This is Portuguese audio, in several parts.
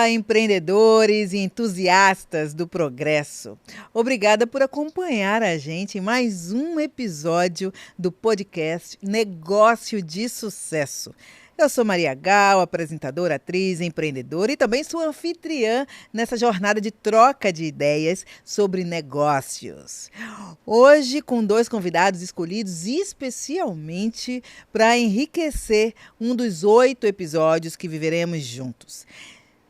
Olá, empreendedores e entusiastas do progresso. Obrigada por acompanhar a gente em mais um episódio do podcast Negócio de Sucesso. Eu sou Maria Gal, apresentadora, atriz, empreendedora e também sou anfitriã nessa jornada de troca de ideias sobre negócios. Hoje, com dois convidados escolhidos especialmente para enriquecer um dos 8 episódios que viveremos juntos.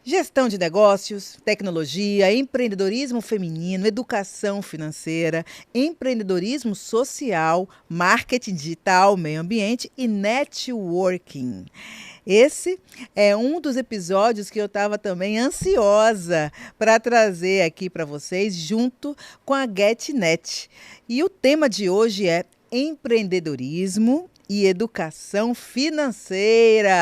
Gestão de negócios, tecnologia, empreendedorismo feminino, educação financeira, empreendedorismo social, marketing digital, meio ambiente e networking. Esse é um dos episódios que eu estava também ansiosa para trazer aqui para vocês, junto com a GetNet. E o tema de hoje é empreendedorismo e educação financeira.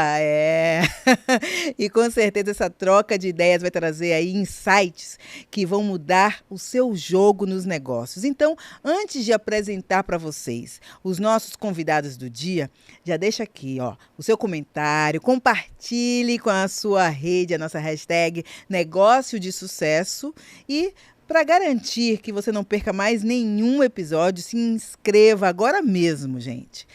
E com certeza essa troca de ideias vai trazer aí insights que vão mudar o seu jogo nos negócios. Então, antes de apresentar para vocês os nossos convidados do dia, já deixa aqui, o seu comentário, compartilhe com a sua rede a nossa hashtag Negócio de Sucesso e para garantir que você não perca mais nenhum episódio, se inscreva agora mesmo, gente.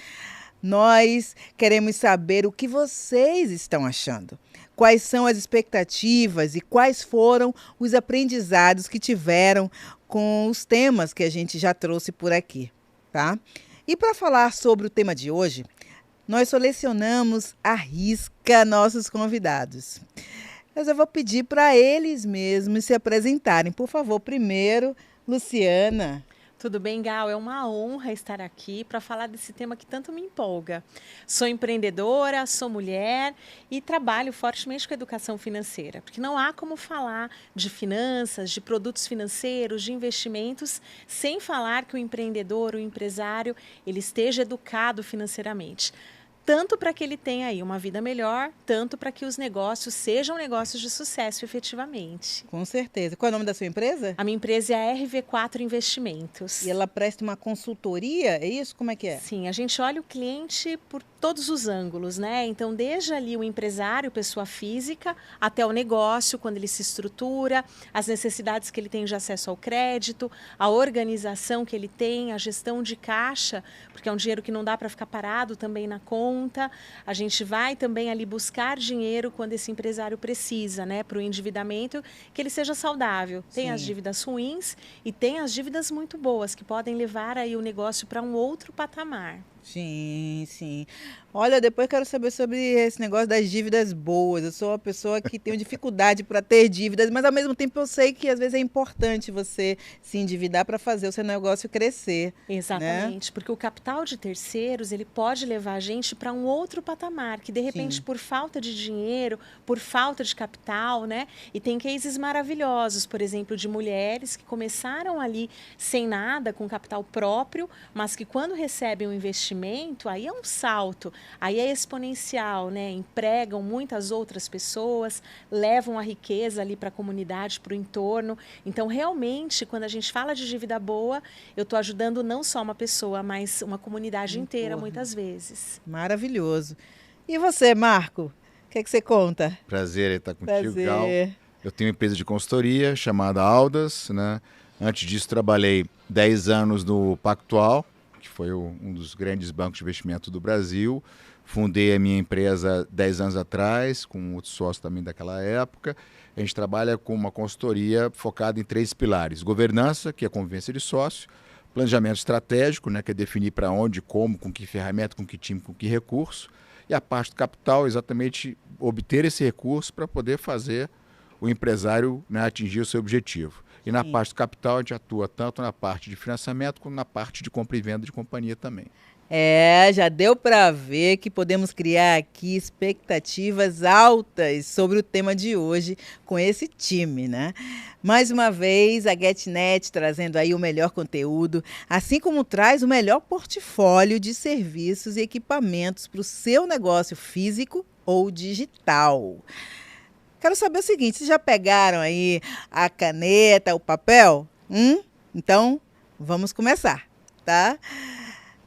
Nós queremos saber o que vocês estão achando. Quais são as expectativas e quais foram os aprendizados que tiveram com os temas que a gente já trouxe por aqui, tá? E para falar sobre o tema de hoje, nós selecionamos à risca nossos convidados. Mas eu vou pedir para eles mesmos se apresentarem. Por favor, primeiro, Luciana. Tudo bem, Gal? É uma honra estar aqui para falar desse tema que tanto me empolga. Sou empreendedora, sou mulher e trabalho fortemente com a educação financeira, porque não há como falar de finanças, de produtos financeiros, de investimentos, sem falar que o empreendedor, o empresário, ele esteja educado financeiramente. Tanto para que ele tenha aí uma vida melhor, tanto para que os negócios sejam negócios de sucesso efetivamente. Com certeza. Qual é o nome da sua empresa? A minha empresa é a RV4 Investimentos. E ela presta uma consultoria, é isso? Como é que é? Sim, a gente olha o cliente por todos os ângulos, né? Então, desde ali o empresário, pessoa física, até o negócio, quando ele se estrutura, as necessidades que ele tem de acesso ao crédito, a organização que ele tem, a gestão de caixa, porque é um dinheiro que não dá para ficar parado também na conta. A gente vai também ali buscar dinheiro quando esse empresário precisa, né? Para o endividamento, que ele seja saudável. Tem Sim. as dívidas ruins e tem as dívidas muito boas, que podem levar aí o negócio para um outro patamar. Sim, sim. Olha, depois quero saber sobre esse negócio das dívidas boas. Eu sou uma pessoa que tenho dificuldade para ter dívidas, mas ao mesmo tempo eu sei que às vezes é importante você se endividar para fazer o seu negócio crescer. Exatamente, né? Porque o capital de terceiros, ele pode levar a gente para um outro patamar, que de repente Sim. por falta de dinheiro, por falta de capital, né? E tem cases maravilhosos, por exemplo, de mulheres que começaram ali sem nada, com capital próprio, mas que quando recebem um investimento, aí é um salto. Aí é exponencial, né? Empregam muitas outras pessoas, levam a riqueza ali para a comunidade, para o entorno. Então, realmente, quando a gente fala de dívida boa, eu estou ajudando não só uma pessoa, mas uma comunidade inteira, muitas vezes. Maravilhoso. E você, Marco? O que é que você conta? Prazer em estar contigo, Prazer. Gal. Eu tenho uma empresa de consultoria chamada Aldas, né? Antes disso, trabalhei 10 anos no Pactual, que foi um dos grandes bancos de investimento do Brasil. Fundei a minha empresa 10 anos atrás, com outro sócio também daquela época. A gente trabalha com uma consultoria focada em 3 pilares. Governança, que é a convivência de sócio. Planejamento estratégico, né, que é definir para onde, como, com que ferramenta, com que time, com que recurso. E a parte do capital, exatamente obter esse recurso para poder fazer o empresário, né, atingir o seu objetivo. E na parte do capital, a gente atua tanto na parte de financiamento como na parte de compra e venda de companhia também. Já deu para ver que podemos criar aqui expectativas altas sobre o tema de hoje com esse time, né? Mais uma vez, a GetNet trazendo aí o melhor conteúdo, assim como traz o melhor portfólio de serviços e equipamentos para o seu negócio físico ou digital. Quero saber o seguinte, vocês já pegaram aí a caneta, o papel? Então, vamos começar, tá?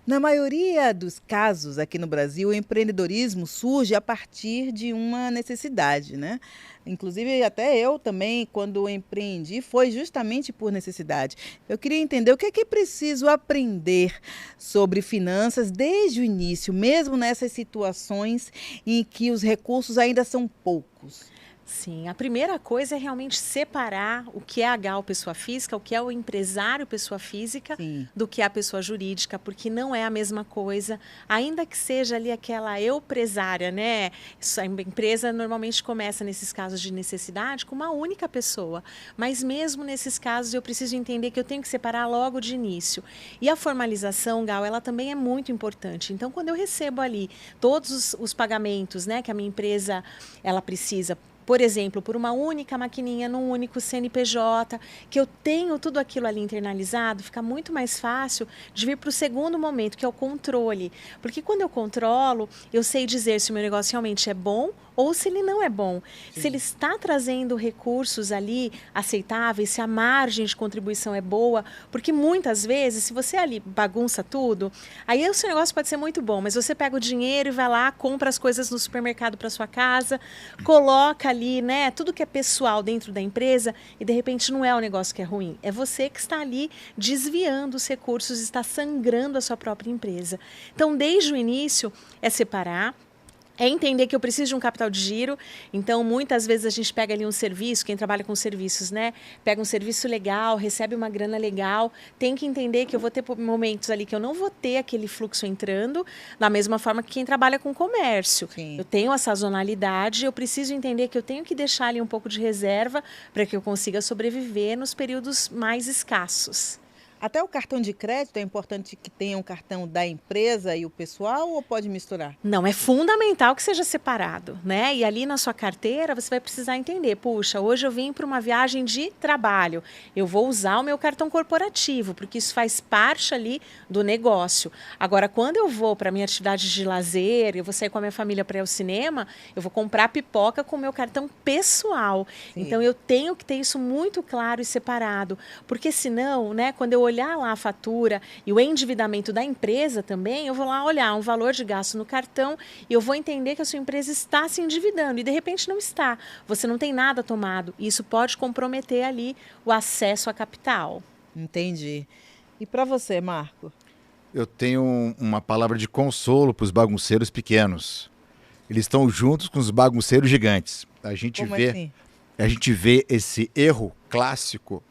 Na maioria dos casos aqui no Brasil, o empreendedorismo surge a partir de uma necessidade, né? Inclusive, até eu também, quando empreendi, foi justamente por necessidade. Eu queria entender o que é preciso aprender sobre finanças desde o início, mesmo nessas situações em que os recursos ainda são poucos. Sim, a primeira coisa é realmente separar o que é a GAL pessoa física, o que é o empresário pessoa física, Sim. do que é a pessoa jurídica, porque não é a mesma coisa, ainda que seja ali aquela empresária, né? A empresa normalmente começa nesses casos de necessidade com uma única pessoa, mas mesmo nesses casos eu preciso entender que eu tenho que separar logo de início. E a formalização, Gal, ela também é muito importante. Então, quando eu recebo ali todos os pagamentos, né, que a minha empresa ela precisa, por exemplo, por uma única maquininha, num único CNPJ, que eu tenho tudo aquilo ali internalizado, fica muito mais fácil de vir para o segundo momento, que é o controle. Porque quando eu controlo, eu sei dizer se o meu negócio realmente é bom ou se ele não é bom. Sim. Se ele está trazendo recursos ali aceitáveis, se a margem de contribuição é boa, porque muitas vezes, se você ali bagunça tudo, aí o seu negócio pode ser muito bom, mas você pega o dinheiro e vai lá, compra as coisas no supermercado para sua casa, coloca ali, né, tudo que é pessoal dentro da empresa e de repente não é o negócio que é ruim, é você que está ali desviando os recursos, está sangrando a sua própria empresa. Então, desde o início, é separar, é entender que eu preciso de um capital de giro. Então, muitas vezes a gente pega ali um serviço, quem trabalha com serviços, né? Pega um serviço legal, recebe uma grana legal, tem que entender que eu vou ter momentos ali que eu não vou ter aquele fluxo entrando, da mesma forma que quem trabalha com comércio. Sim. Eu tenho a sazonalidade, eu preciso entender que eu tenho que deixar ali um pouco de reserva para que eu consiga sobreviver nos períodos mais escassos. Até o cartão de crédito é importante que tenha um cartão da empresa e o pessoal ou pode misturar? Não, é fundamental que seja separado, né? E ali na sua carteira você vai precisar entender, puxa, hoje eu vim para uma viagem de trabalho, eu vou usar o meu cartão corporativo, porque isso faz parte ali do negócio. Agora, quando eu vou para a minha atividade de lazer, eu vou sair com a minha família para ir ao cinema, eu vou comprar pipoca com o meu cartão pessoal. Sim. Então, eu tenho que ter isso muito claro e separado, porque senão, né, quando eu olhar lá a fatura e o endividamento da empresa também, eu vou lá olhar um valor de gasto no cartão e eu vou entender que a sua empresa está se endividando e de repente não está. Você não tem nada tomado e isso pode comprometer ali o acesso a capital. Entendi. E para você, Marco? Eu tenho uma palavra de consolo para os bagunceiros pequenos. Eles estão juntos com os bagunceiros gigantes. A gente vê esse erro clássico,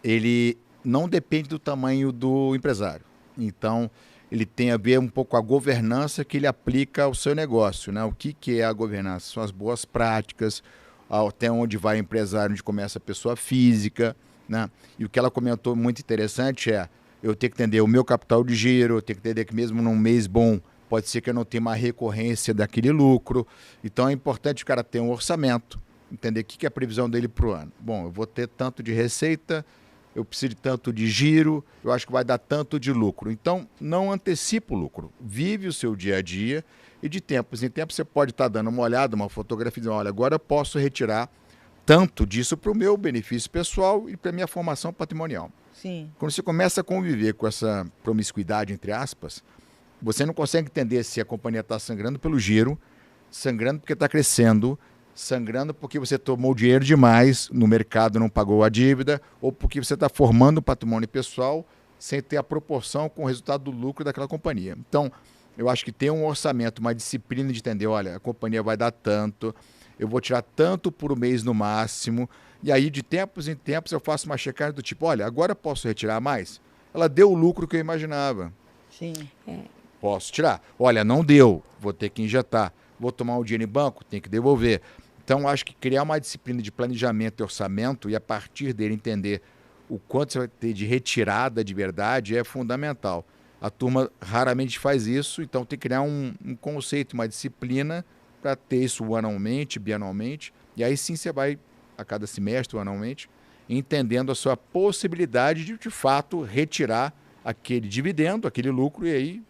ele não depende do tamanho do empresário. Então, ele tem a ver um pouco com a governança que ele aplica ao seu negócio, né? O que é a governança? São as boas práticas, até onde vai o empresário, onde começa a pessoa física, né? E o que ela comentou muito interessante é, eu tenho que entender o meu capital de giro, eu tenho que entender que mesmo num mês bom, pode ser que eu não tenha uma recorrência daquele lucro. Então, é importante o cara ter um orçamento, entender o que é a previsão dele para o ano. Bom, eu vou ter tanto de receita, eu preciso de tanto de giro, eu acho que vai dar tanto de lucro. Então, não antecipa o lucro. Vive o seu dia a dia e de tempos em tempos você pode estar dando uma olhada, uma fotografia, dizendo, olha, agora eu posso retirar tanto disso para o meu benefício pessoal e para a minha formação patrimonial. Sim. Quando você começa a conviver com essa promiscuidade, entre aspas, você não consegue entender se a companhia está sangrando pelo giro, sangrando porque está crescendo, sangrando porque você tomou dinheiro demais no mercado, não pagou a dívida, ou porque você está formando um patrimônio pessoal sem ter a proporção com o resultado do lucro daquela companhia. Então, eu acho que ter um orçamento, uma disciplina de entender, olha, a companhia vai dar tanto, eu vou tirar tanto por mês no máximo, e aí de tempos em tempos eu faço uma checagem do tipo, olha, agora eu posso retirar mais? Ela deu o lucro que eu imaginava. Sim. Posso tirar. Olha, não deu, vou ter que injetar. Vou tomar um dinheiro em banco, tem que devolver. Então, acho que criar uma disciplina de planejamento e orçamento e, a partir dele, entender o quanto você vai ter de retirada de verdade é fundamental. A turma raramente faz isso, então tem que criar um conceito, uma disciplina para ter isso anualmente, bianualmente. E aí sim você vai, a cada semestre ou anualmente, entendendo a sua possibilidade de fato, retirar aquele dividendo, aquele lucro e aí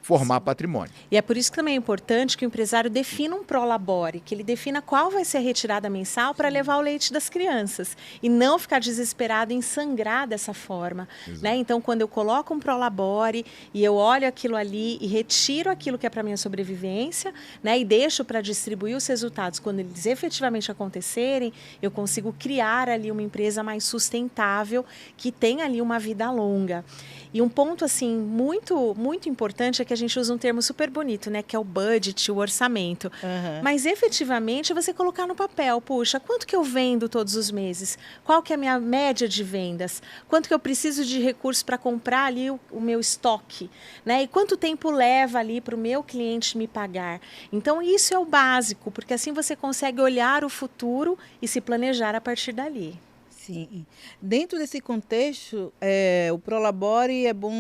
formar patrimônio. E é por isso que também é importante que o empresário defina um prolabore, que ele defina qual vai ser a retirada mensal para levar o leite das crianças e não ficar desesperado em sangrar dessa forma, né? Então, quando eu coloco um prolabore e eu olho aquilo ali e retiro aquilo que é para minha sobrevivência, né, e deixo para distribuir os resultados quando eles efetivamente acontecerem, eu consigo criar ali uma empresa mais sustentável que tenha ali uma vida longa. E um ponto assim muito importante é que a gente usa um termo super bonito, né, que é o budget, o orçamento. Mas efetivamente você colocar no papel, puxa, quanto que eu vendo todos os meses? Qual que é a minha média de vendas? Quanto que eu preciso de recursos para comprar ali o meu estoque, né? E quanto tempo leva ali para o meu cliente me pagar? Então isso é o básico, porque assim você consegue olhar o futuro e se planejar a partir dali. Sim. Dentro desse contexto, o Prolabore é bom,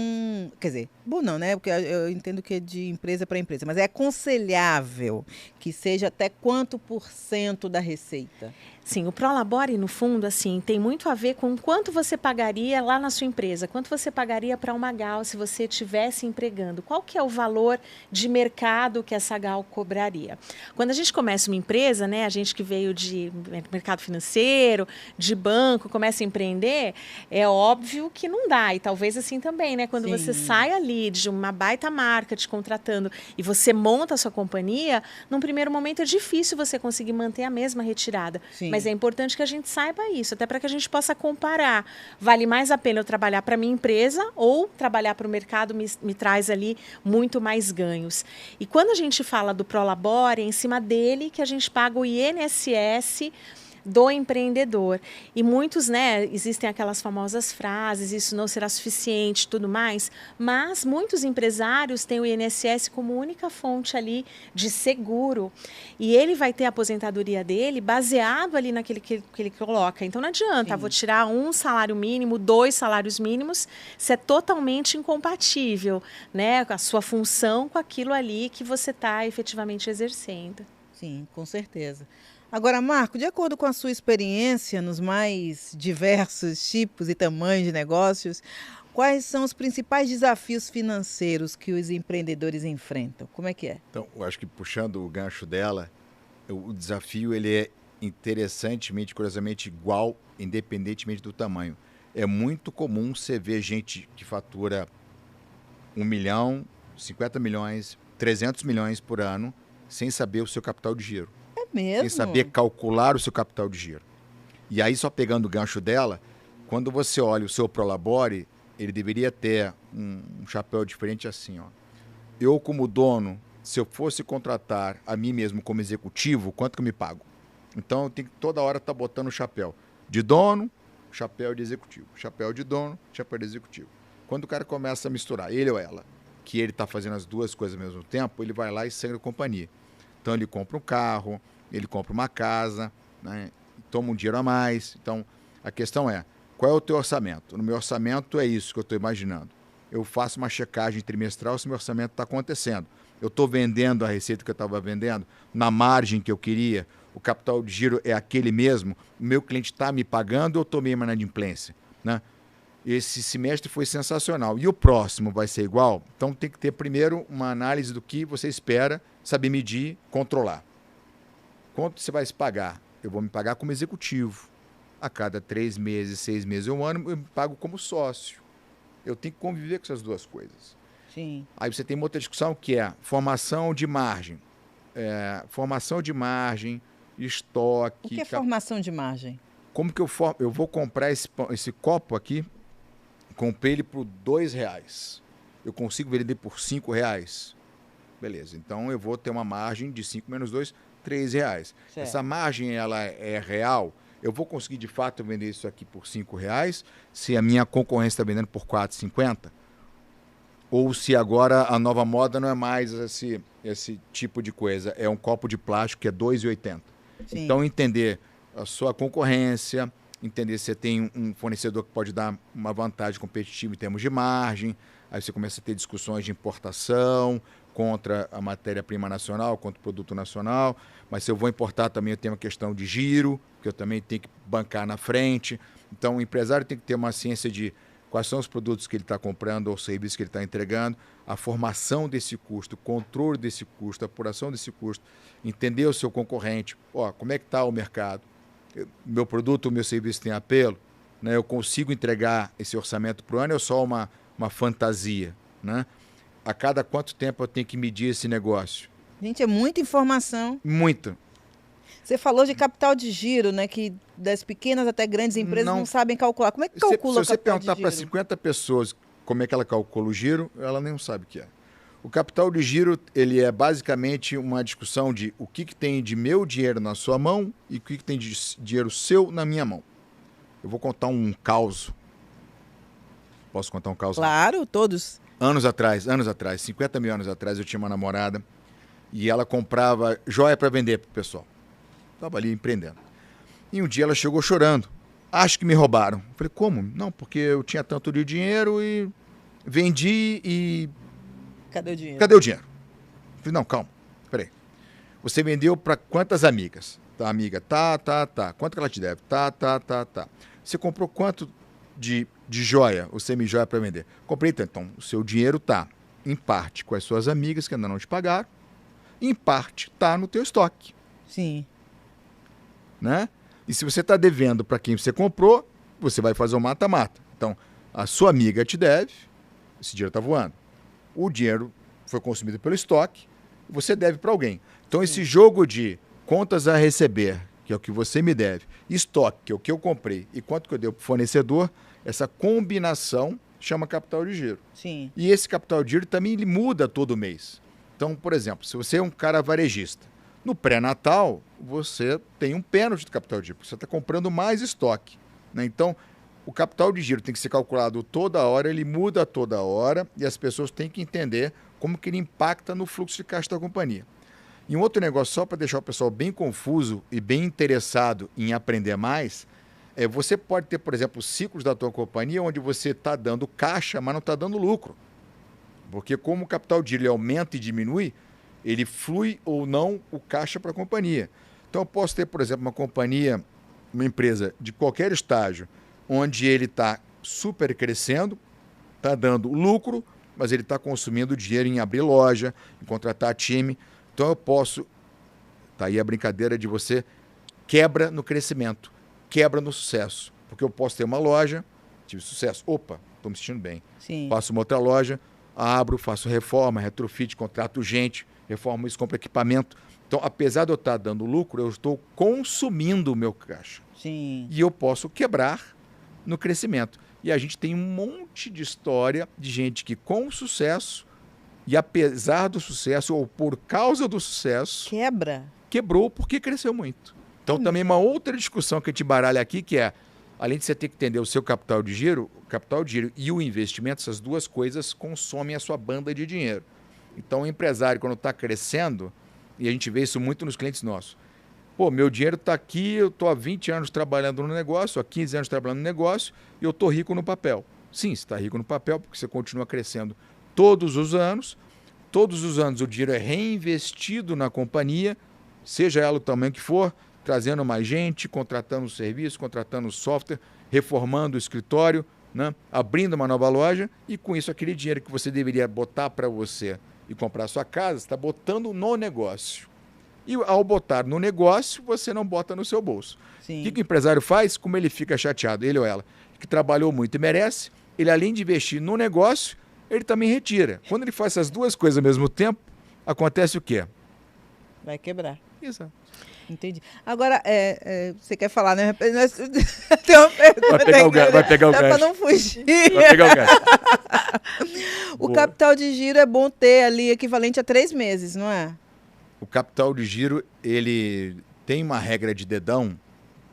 quer dizer, bom não, né? Porque eu entendo que é de empresa para empresa, mas é aconselhável que seja até quanto % da receita? Sim, o Prolabore, no fundo, assim, tem muito a ver com quanto você pagaria lá na sua empresa, quanto você pagaria para uma GAL se você estivesse empregando, qual que é o valor de mercado que essa GAL cobraria. Quando a gente começa uma empresa, né, a gente que veio de mercado financeiro, de banco, começa a empreender, é óbvio que não dá, e talvez assim também, né, quando você sai ali de uma baita marca te contratando e você monta a sua companhia, num primeiro momento é difícil você conseguir manter a mesma retirada. Sim. Mas é importante que a gente saiba isso, até para que a gente possa comparar. Vale mais a pena eu trabalhar para a minha empresa ou trabalhar para o mercado me traz ali muito mais ganhos. E quando a gente fala do Prolabore, é em cima dele que a gente paga o INSS do empreendedor. E muitos, né, existem aquelas famosas frases, isso não será suficiente, tudo mais, mas muitos empresários têm o INSS como única fonte ali de seguro. E ele vai ter a aposentadoria dele baseado ali naquele que ele coloca. Então não adianta, vou tirar um salário mínimo, 2 salários mínimos, isso é totalmente incompatível, né, a sua função com aquilo ali que você está efetivamente exercendo. Sim, com certeza. Agora, Marco, de acordo com a sua experiência nos mais diversos tipos e tamanhos de negócios, quais são os principais desafios financeiros que os empreendedores enfrentam? Como é que é? Então, eu acho que puxando o gancho dela, o desafio ele é interessantemente, curiosamente igual, independentemente do tamanho. É muito comum você ver gente que fatura 1 milhão, 50 milhões, 300 milhões por ano, sem saber o seu capital de giro. É mesmo? Sem saber calcular o seu capital de giro. E aí, só pegando o gancho dela, quando você olha o seu Prolabore, ele deveria ter um chapéu diferente assim, ó. Eu, como dono, se eu fosse contratar a mim mesmo como executivo, quanto que eu me pago? Então, eu tenho que toda hora estar botando o chapéu de dono, chapéu de executivo. Chapéu de dono, chapéu de executivo. Quando o cara começa a misturar, ele ou ela, que ele está fazendo as duas coisas ao mesmo tempo, ele vai lá e sangra a companhia. Então, ele compra um carro, ele compra uma casa, né? Toma um dinheiro a mais. Então, a questão é, qual é o teu orçamento? No meu orçamento é isso que eu estou imaginando. Eu faço uma checagem trimestral se meu orçamento está acontecendo. Eu estou vendendo a receita que eu estava vendendo na margem que eu queria, o capital de giro é aquele mesmo, o meu cliente está me pagando ou eu tomei uma inadimplência, né? Esse semestre foi sensacional. E o próximo vai ser igual? Então tem que ter primeiro uma análise do que você espera, saber medir, controlar. Quanto você vai se pagar? Eu vou me pagar como executivo. A cada 3 meses, 6 meses, 1 ano, eu me pago como sócio. Eu tenho que conviver com essas duas coisas. Sim. Aí você tem uma outra discussão que é formação de margem. Formação de margem, estoque... O que é formação de margem? Como que eu vou comprar esse copo aqui, comprei ele por R$2. Eu consigo vender por R$5? Beleza, então eu vou ter uma margem de 5 menos 2, R$3. Certo. Essa margem ela é real? Eu vou conseguir de fato vender isso aqui por R$5 se a minha concorrência está vendendo por R$4,50? Ou se agora a nova moda não é mais esse tipo de coisa, é um copo de plástico que é R$2,80. Então entender a sua concorrência, entender se você tem um fornecedor que pode dar uma vantagem competitiva em termos de margem, aí você começa a ter discussões de importação contra a matéria-prima nacional, contra o produto nacional, mas se eu vou importar também eu tenho uma questão de giro, que eu também tenho que bancar na frente. Então o empresário tem que ter uma ciência de quais são os produtos que ele está comprando ou serviços que ele está entregando, a formação desse custo, o controle desse custo, a apuração desse custo, entender o seu concorrente, como é que está o mercado, meu produto, o meu serviço tem apelo, né? Eu consigo entregar esse orçamento para o ano ou é só uma fantasia, né? A cada quanto tempo eu tenho que medir esse negócio? Gente, é muita informação. Muita. Você falou de capital de giro, né? Que das pequenas até grandes empresas não sabem calcular. Como é que calcula o capital de giro? Se você perguntar para 50 pessoas como é que ela calcula o giro, ela nem sabe o que é. O capital de giro, ele é basicamente uma discussão de o que tem de meu dinheiro na sua mão e o que tem de dinheiro seu na minha mão. Eu vou contar um caos. Posso contar um caos? Claro, todos. Anos atrás, 50 mil anos atrás, eu tinha uma namorada e ela comprava joia para vender para o pessoal. Estava ali empreendendo. E um dia ela chegou chorando. Acho que me roubaram. Eu falei, como? Não, porque eu tinha tanto de dinheiro e vendi e... Cadê o dinheiro? Cadê o dinheiro? Eu falei, não, calma, peraí. Você vendeu para quantas amigas? Tá, amiga, tá. Quanto que ela te deve? Tá. Você comprou quanto de joia, ou semi-joia para vender? Comprei tanto. Então, o seu dinheiro tá, em parte, com as suas amigas que ainda não te pagaram, em parte, tá no teu estoque. Sim. Né? E se você está devendo para quem você comprou, você vai fazer um mata-mata. Então, a sua amiga te deve, esse dinheiro está voando. O dinheiro foi consumido pelo estoque, você deve para alguém. Então, esse jogo de contas a receber, que é o que você me deve, estoque, que é o que eu comprei, e quanto que eu dei para o fornecedor, essa combinação chama capital de giro. Sim. E esse capital de giro também ele muda todo mês. Então, por exemplo, se você é um cara varejista, no pré-natal, você tem um pênalti de capital de giro, porque você está comprando mais estoque. Né? Então, o capital de giro tem que ser calculado toda hora, ele muda toda hora, e as pessoas têm que entender como que ele impacta no fluxo de caixa da companhia. E um outro negócio, só para deixar o pessoal bem confuso e bem interessado em aprender mais, você pode ter, por exemplo, ciclos da tua companhia onde você está dando caixa, mas não está dando lucro. Porque como o capital de giro ele aumenta e diminui, ele flui ou não o caixa para a companhia. Então, eu posso ter, por exemplo, uma companhia, uma empresa de qualquer estágio, onde ele está super crescendo, está dando lucro, mas ele está consumindo dinheiro em abrir loja, em contratar time. Então, eu posso... Está aí a brincadeira de você quebra no crescimento, quebra no sucesso. Porque eu posso ter uma loja, tive sucesso, opa, estou me sentindo bem. Sim. Faço uma outra loja, abro, faço reforma, retrofit, contrato gente, reformo isso, compro equipamento. Então, apesar de eu estar dando lucro, eu estou consumindo o meu caixa. Sim. E eu posso quebrar no crescimento. E a gente tem um monte de história de gente que com sucesso, e apesar do sucesso, ou por causa do sucesso... Quebrou porque cresceu muito. Então, também uma outra discussão que a gente baralha aqui, que é, além de você ter que entender o seu capital de giro, o capital de giro e o investimento, essas duas coisas consomem a sua banda de dinheiro. Então, o empresário, quando está crescendo, e a gente vê isso muito nos clientes nossos, pô, meu dinheiro está aqui, eu estou há 20 anos trabalhando no negócio, há 15 anos trabalhando no negócio, e eu estou rico no papel. Sim, você está rico no papel porque você continua crescendo todos os anos o dinheiro é reinvestido na companhia, seja ela o tamanho que for, trazendo mais gente, contratando serviço, contratando software, reformando o escritório, né? Abrindo uma nova loja, e com isso aquele dinheiro que você deveria botar para você e comprar a sua casa, você está botando no negócio. E ao botar no negócio, você não bota no seu bolso. Sim. O que o empresário faz? Como ele fica chateado, ele ou ela, que trabalhou muito e merece, ele além de investir no negócio, ele também retira. Quando ele faz essas duas coisas ao mesmo tempo, acontece o quê? Vai quebrar. Exato. Entendi. Agora, você quer falar, né? Tem uma pergunta. Vai pegar o gancho. Para não fugir. Vai pegar o gancho. O capital de giro é bom ter ali equivalente a 3 meses, não é? O capital de giro, ele tem uma regra de dedão,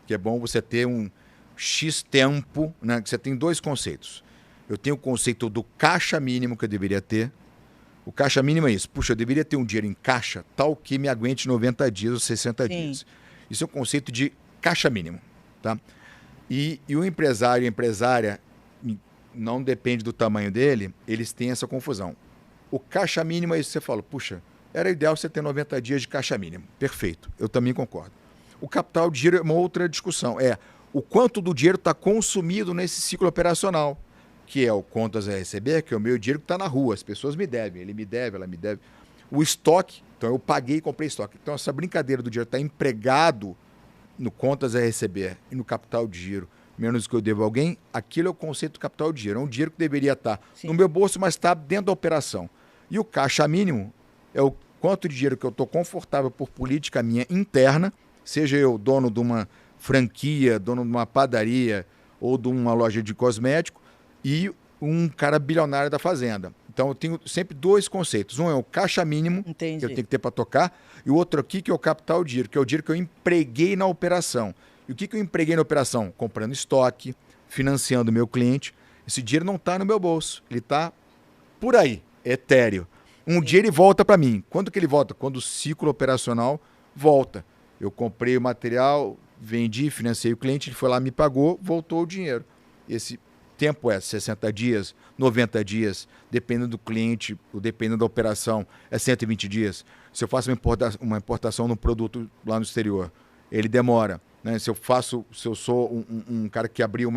que é bom você ter um X tempo, né? Que você tem dois conceitos. Eu tenho o conceito do caixa mínimo que eu deveria ter. O caixa mínimo é isso. Puxa, eu deveria ter um dinheiro em caixa tal que me aguente 90 dias ou 60 dias. Isso é o conceito de caixa mínimo. Tá? E o empresário e a empresária, não depende do tamanho dele, eles têm essa confusão. O caixa mínimo é isso que você fala. Puxa, era ideal você ter 90 dias de caixa mínimo. Perfeito, eu também concordo. O capital de giro é uma outra discussão. É o quanto do dinheiro está consumido nesse ciclo operacional. que é o contas a receber, que é o meu dinheiro que está na rua. As pessoas me devem, ele me deve, ela me deve. O estoque, então eu paguei e comprei estoque. Então essa brincadeira do dinheiro está empregado no contas a receber e no capital de giro, menos que eu devo a alguém, aquilo é o conceito do capital de giro. É um dinheiro que deveria estar no meu bolso, mas está dentro da operação. E o caixa mínimo é o quanto de dinheiro que eu estou confortável por política minha interna, seja eu dono de uma franquia, dono de uma padaria ou de uma loja de cosmético, e um cara bilionário da fazenda. Então eu tenho sempre dois conceitos. Um é o caixa mínimo, Entendi. que eu tenho que ter para tocar, e o outro aqui que é o capital de giro, que é o dinheiro que eu empreguei na operação. E o que eu empreguei na operação? Comprando estoque, financiando o meu cliente. Esse dinheiro não está no meu bolso, ele está por aí, etéreo. Um dia ele volta para mim. Quando que ele volta? Quando o ciclo operacional volta. Eu comprei o material, vendi, financiei o cliente, ele foi lá, me pagou, voltou o dinheiro. Esse tempo é 60 dias, 90 dias, dependendo do cliente, dependendo da operação, é 120 dias. Se eu faço uma importação de um produto lá no exterior, ele demora. Né? Se eu sou um cara que abriu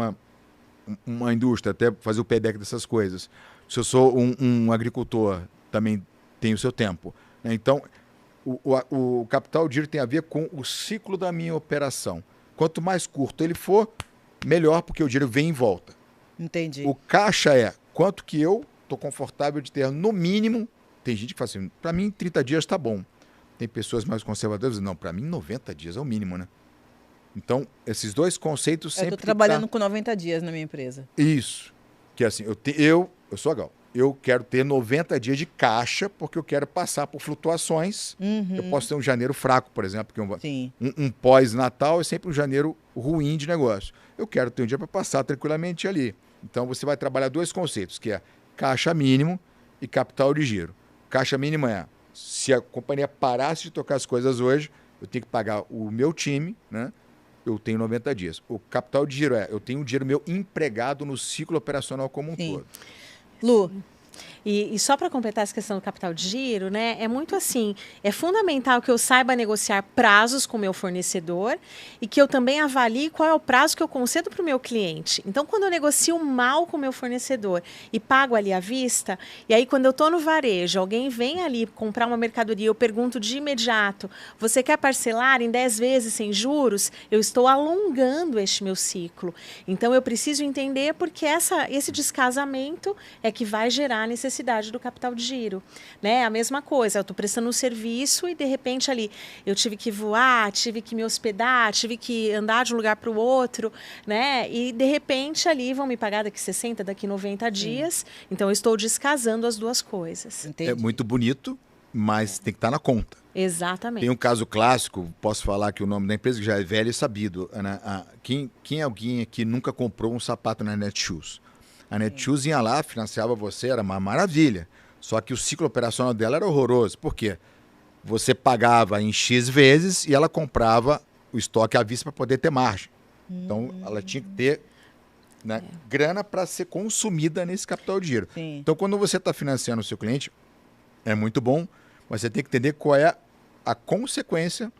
uma indústria, até fazer o payback dessas coisas. Se eu sou um agricultor, também tem o seu tempo. Né? Então, o capital de giro tem a ver com o ciclo da minha operação. Quanto mais curto ele for, melhor, porque o dinheiro vem e volta. Entendi. O caixa é quanto que eu estou confortável de ter no mínimo. Tem gente que fala assim, para mim 30 dias está bom. Tem pessoas mais conservadoras que dizem, não, para mim 90 dias é o mínimo, né? Então, esses dois conceitos sempre... Eu estou trabalhando com 90 dias na minha empresa. Isso. Que é assim, eu sou a Gal. Eu quero ter 90 dias de caixa, porque eu quero passar por flutuações. Eu posso ter um janeiro fraco, por exemplo, porque um pós-natal é sempre um janeiro ruim de negócio. Eu quero ter um dia para passar tranquilamente ali. Então, você vai trabalhar dois conceitos, que é caixa mínimo e capital de giro. Caixa mínimo é, se a companhia parasse de tocar as coisas hoje, eu tenho que pagar o meu time, né? Eu tenho 90 dias. O capital de giro eu tenho o dinheiro meu empregado no ciclo operacional como um todo. Lu, E só para completar essa questão do capital de giro, né, é muito assim, é fundamental que eu saiba negociar prazos com o meu fornecedor e que eu também avalie qual é o prazo que eu concedo para o meu cliente. Então, quando eu negocio mal com o meu fornecedor e pago ali à vista, e aí quando eu estou no varejo, alguém vem ali comprar uma mercadoria, eu pergunto de imediato, você quer parcelar em 10 vezes sem juros? Eu estou alongando este meu ciclo. Então, eu preciso entender porque esse descasamento é que vai gerar a necessidade do capital de giro, né? A mesma coisa, eu estou prestando um serviço e de repente ali eu tive que voar, tive que me hospedar, tive que andar de um lugar para o outro, né? E de repente ali vão me pagar daqui 60, daqui 90 dias, então eu estou descasando as duas coisas. entendi. É muito bonito, mas tem que estar na conta. Exatamente. Tem um caso clássico, posso falar que o nome da empresa que já é velho e sabido. Né? Quem é alguém aqui nunca comprou um sapato na Netshoes? A Netshoes ia lá, financiava você, era uma maravilha. Só que o ciclo operacional dela era horroroso. Por quê? Você pagava em X vezes e ela comprava o estoque à vista para poder ter margem. Então, ela tinha que ter grana para ser consumida nesse capital de giro. Sim. Então, quando você está financiando o seu cliente, é muito bom, mas você tem que entender qual é a consequência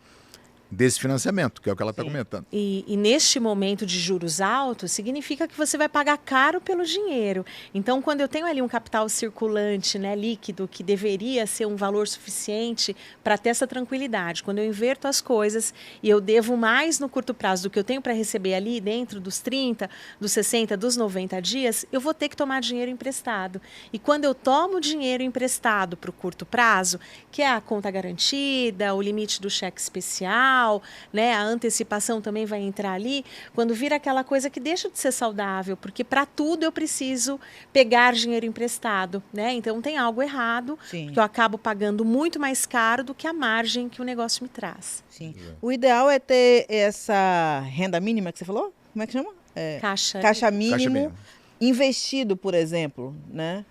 desse financiamento, que é o que ela está comentando. E neste momento de juros altos, significa que você vai pagar caro pelo dinheiro. Então, quando eu tenho ali um capital circulante, né, líquido, que deveria ser um valor suficiente para ter essa tranquilidade, quando eu inverto as coisas e eu devo mais no curto prazo do que eu tenho para receber ali dentro dos 30, dos 60, dos 90 dias, eu vou ter que tomar dinheiro emprestado. E quando eu tomo dinheiro emprestado para o curto prazo, que é a conta garantida, o limite do cheque especial, né, a antecipação também vai entrar ali, quando vira aquela coisa que deixa de ser saudável, porque para tudo eu preciso pegar dinheiro emprestado, né? Então tem algo errado, porque eu acabo pagando muito mais caro do que a margem que o negócio me traz. Sim. O ideal é ter essa renda mínima que você falou? Como é que chama? Caixa mínimo investido, por exemplo, né?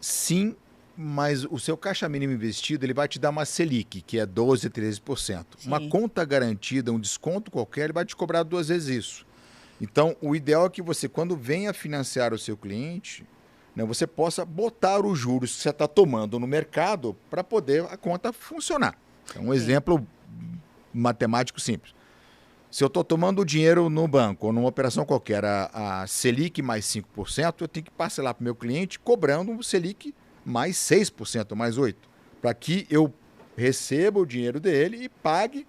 Sim, mas o seu caixa mínimo investido ele vai te dar uma Selic, que é 12%, 13%. Sim. Uma conta garantida, um desconto qualquer, ele vai te cobrar 2 vezes isso. Então, o ideal é que você, quando venha financiar o seu cliente, né, você possa botar os juros que você está tomando no mercado para poder a conta funcionar. É um exemplo matemático simples. Se eu estou tomando o dinheiro no banco ou numa operação qualquer, a Selic mais 5%, eu tenho que parcelar para o meu cliente cobrando um Selic mais 6%, mais 8%, para que eu receba o dinheiro dele e pague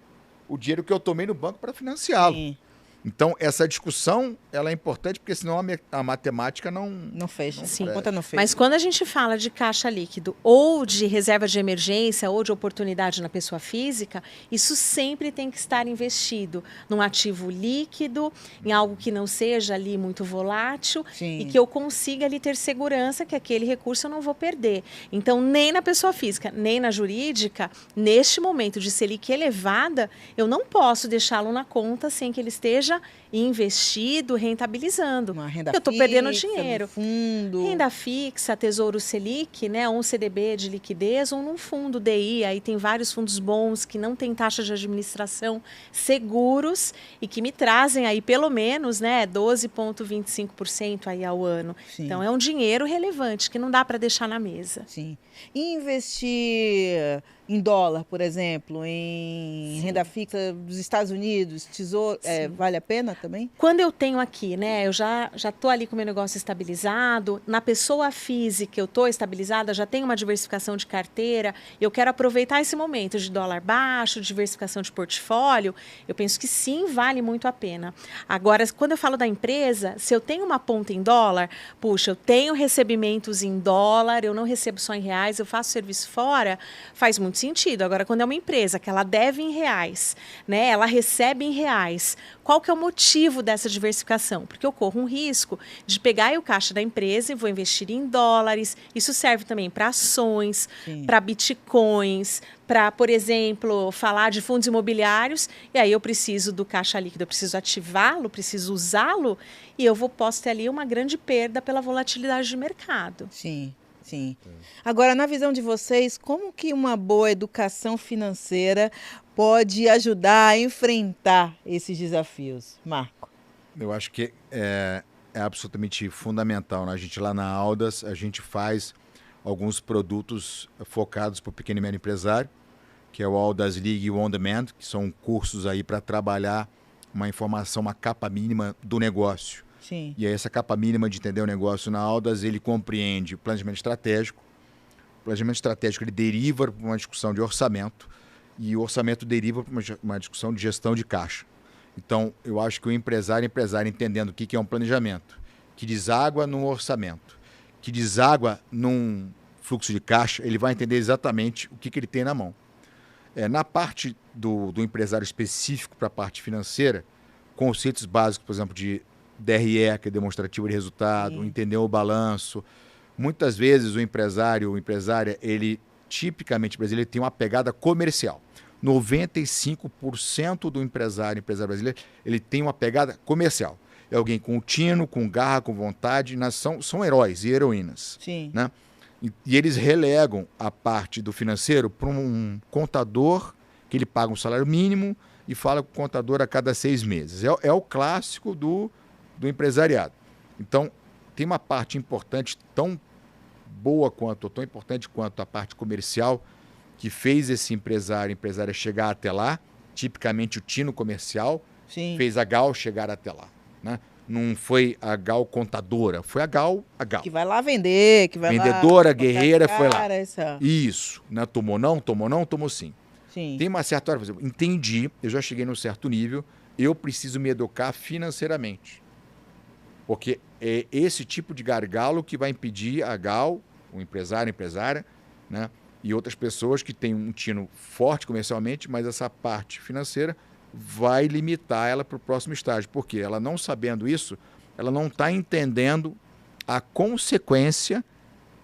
o dinheiro que eu tomei no banco para financiá-lo. Sim. Então, essa discussão ela é importante, porque senão a matemática não fecha. Sim. A conta não fecha. Mas quando a gente fala de caixa líquido ou de reserva de emergência ou de oportunidade na pessoa física, isso sempre tem que estar investido num ativo líquido, em algo que não seja ali muito volátil. Sim. E que eu consiga ali ter segurança que aquele recurso eu não vou perder. Então, nem na pessoa física, nem na jurídica, neste momento de Selic elevada, eu não posso deixá-lo na conta sem que ele esteja investido, rentabilizando. Uma renda eu estou fixa, perdendo dinheiro. fundo. Renda fixa, Tesouro Selic, né, um CDB de liquidez ou num fundo DI. Aí tem vários fundos bons que não têm taxa de administração, seguros e que me trazem aí pelo menos, né, 12,25% aí ao ano. Sim. Então é um dinheiro relevante que não dá para deixar na mesa. Sim. E investir em dólar, por exemplo, em renda fixa dos Estados Unidos, tesouro, vale a pena também? Quando eu tenho aqui, né, eu já estou ali com o meu negócio estabilizado, na pessoa física eu estou estabilizada, já tenho uma diversificação de carteira, eu quero aproveitar esse momento de dólar baixo, diversificação de portfólio, eu penso que sim, vale muito a pena. Agora, quando eu falo da empresa, se eu tenho uma ponta em dólar, puxa, eu tenho recebimentos em dólar, eu não recebo só em reais, eu faço serviço fora, faz muito sentido. Agora, quando é uma empresa que ela deve em reais, né, ela recebe em reais, qual que é o motivo dessa diversificação? Porque eu corro um risco de pegar o caixa da empresa e vou investir em dólares. Isso serve também para ações, para bitcoins, para, por exemplo, falar de fundos imobiliários, e aí eu preciso do caixa líquido, eu preciso ativá-lo, preciso usá-lo, e eu posso ter ali uma grande perda pela volatilidade de mercado. Sim. Sim. Agora, na visão de vocês, como que uma boa educação financeira pode ajudar a enfrentar esses desafios? Marco. Eu acho que é absolutamente fundamental, né? A gente lá na Aldas, a gente faz alguns produtos focados para o pequeno e médio empresário, que é o Aldas League On Demand, que são cursos aí para trabalhar uma informação, uma capa mínima do negócio. Sim. E aí essa capa mínima de entender o negócio na Aldas, ele compreende o planejamento estratégico. O planejamento estratégico ele deriva para uma discussão de orçamento e o orçamento deriva para uma discussão de gestão de caixa. Então, eu acho que o empresário entendendo o que é um planejamento, que deságua num orçamento, que deságua num fluxo de caixa, ele vai entender exatamente o que ele tem na mão. Na parte do empresário específico para a parte financeira, conceitos básicos, por exemplo, de DRE, que é demonstrativo de resultado, entender o balanço. Muitas vezes o empresário ou empresária, ele tipicamente brasileiro, ele tem uma pegada comercial. 95% do empresário brasileiro, ele tem uma pegada comercial. É alguém com tino, com garra, com vontade, são heróis e heroínas. Sim. Né? E eles relegam a parte do financeiro para um contador que ele paga um salário mínimo e fala com o contador a cada 6 meses. É o clássico do empresariado. Então, tem uma parte importante, tão boa quanto, tão importante quanto a parte comercial, que fez esse empresária chegar até lá, tipicamente o tino comercial, fez a Gal chegar até lá. Né? Não foi a Gal contadora, foi a Gal. Que vai lá vender, que vai vendedora, lá... guerreira, foi lá. Essa... Isso. Né? Tomou não, tomou sim. Sim. Tem uma certa hora, por exemplo, entendi, eu já cheguei num certo nível, eu preciso me educar financeiramente. Porque é esse tipo de gargalo que vai impedir a Gal, o empresário, a empresária, né, e outras pessoas que têm um tino forte comercialmente, mas essa parte financeira vai limitar ela para o próximo estágio. Porque ela não sabendo isso, ela não está entendendo a consequência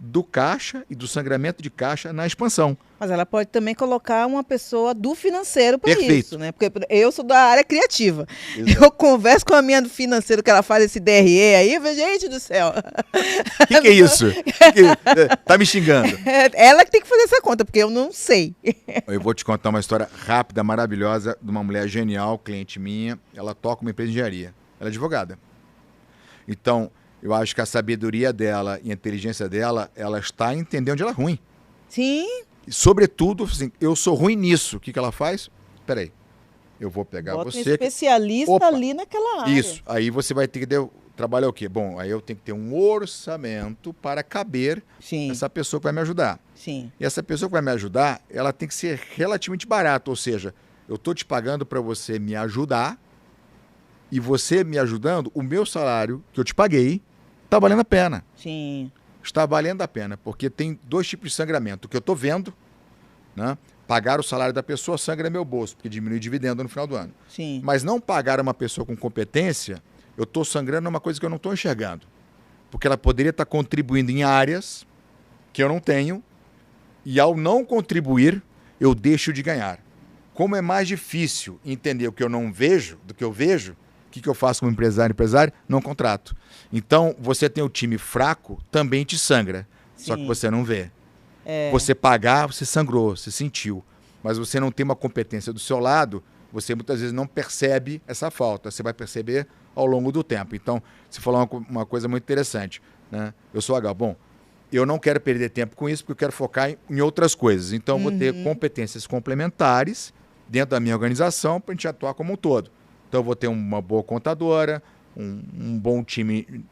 do caixa e do sangramento de caixa na expansão. Mas ela pode também colocar uma pessoa do financeiro para isso, né? Porque eu sou da área criativa. Exato. Eu converso com a minha do financeiro que ela faz esse DRE aí, eu vejo, gente do céu. O que é isso? Tá me xingando. Ela que tem que fazer essa conta, porque eu não sei. Eu vou te contar uma história rápida, maravilhosa, de uma mulher genial, cliente minha. Ela toca uma empresa de engenharia. Ela é advogada. Então, eu acho que a sabedoria dela e a inteligência dela, ela está entendendo onde ela é ruim. Sim. E, sobretudo, assim, eu sou ruim nisso. O que ela faz? Espera aí. Eu vou pegar Bota um você... especialista ali naquela área. Isso. Aí você vai ter que trabalhar o quê? Bom, aí eu tenho que ter um orçamento para caber essa pessoa que vai me ajudar. Sim. E essa pessoa que vai me ajudar, ela tem que ser relativamente barata. Ou seja, eu estou te pagando para você me ajudar e você me ajudando, o meu salário que eu te paguei está valendo a pena. Sim. Está valendo a pena, porque tem 2 tipos de sangramento. O que eu estou vendo, né? Pagar o salário da pessoa sangra meu bolso, porque diminui o dividendo no final do ano. Sim. Mas não pagar uma pessoa com competência, eu estou sangrando uma coisa que eu não estou enxergando. Porque ela poderia estar contribuindo em áreas que eu não tenho, e ao não contribuir, eu deixo de ganhar. Como é mais difícil entender o que eu não vejo do que eu vejo, o que eu faço como empresário? Não contrato. Então, você tem o time fraco, também te sangra. Sim. Só que você não vê. Você pagar, você sangrou, você sentiu. Mas você não tem uma competência do seu lado, você muitas vezes não percebe essa falta. Você vai perceber ao longo do tempo. Então, você falou uma coisa muito interessante, né? Eu sou H. Bom, eu não quero perder tempo com isso, porque eu quero focar em outras coisas. Então, eu vou ter competências complementares dentro da minha organização para a gente atuar como um todo. Então, eu vou ter uma boa contadora, um bom time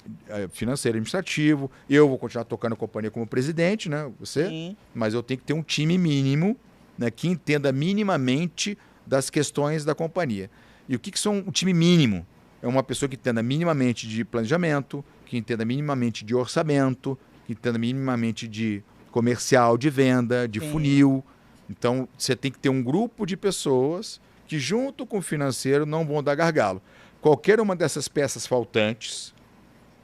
financeiro e administrativo. Eu vou continuar tocando a companhia como presidente, né? Você, sim. Mas eu tenho que ter um time mínimo, né, que entenda minimamente das questões da companhia. E o que são um time mínimo? É uma pessoa que entenda minimamente de planejamento, que entenda minimamente de orçamento, que entenda minimamente de comercial, de venda, de funil. Então, você tem que ter um grupo de pessoas que, junto com o financeiro, não vão dar gargalo. Qualquer uma dessas peças faltantes,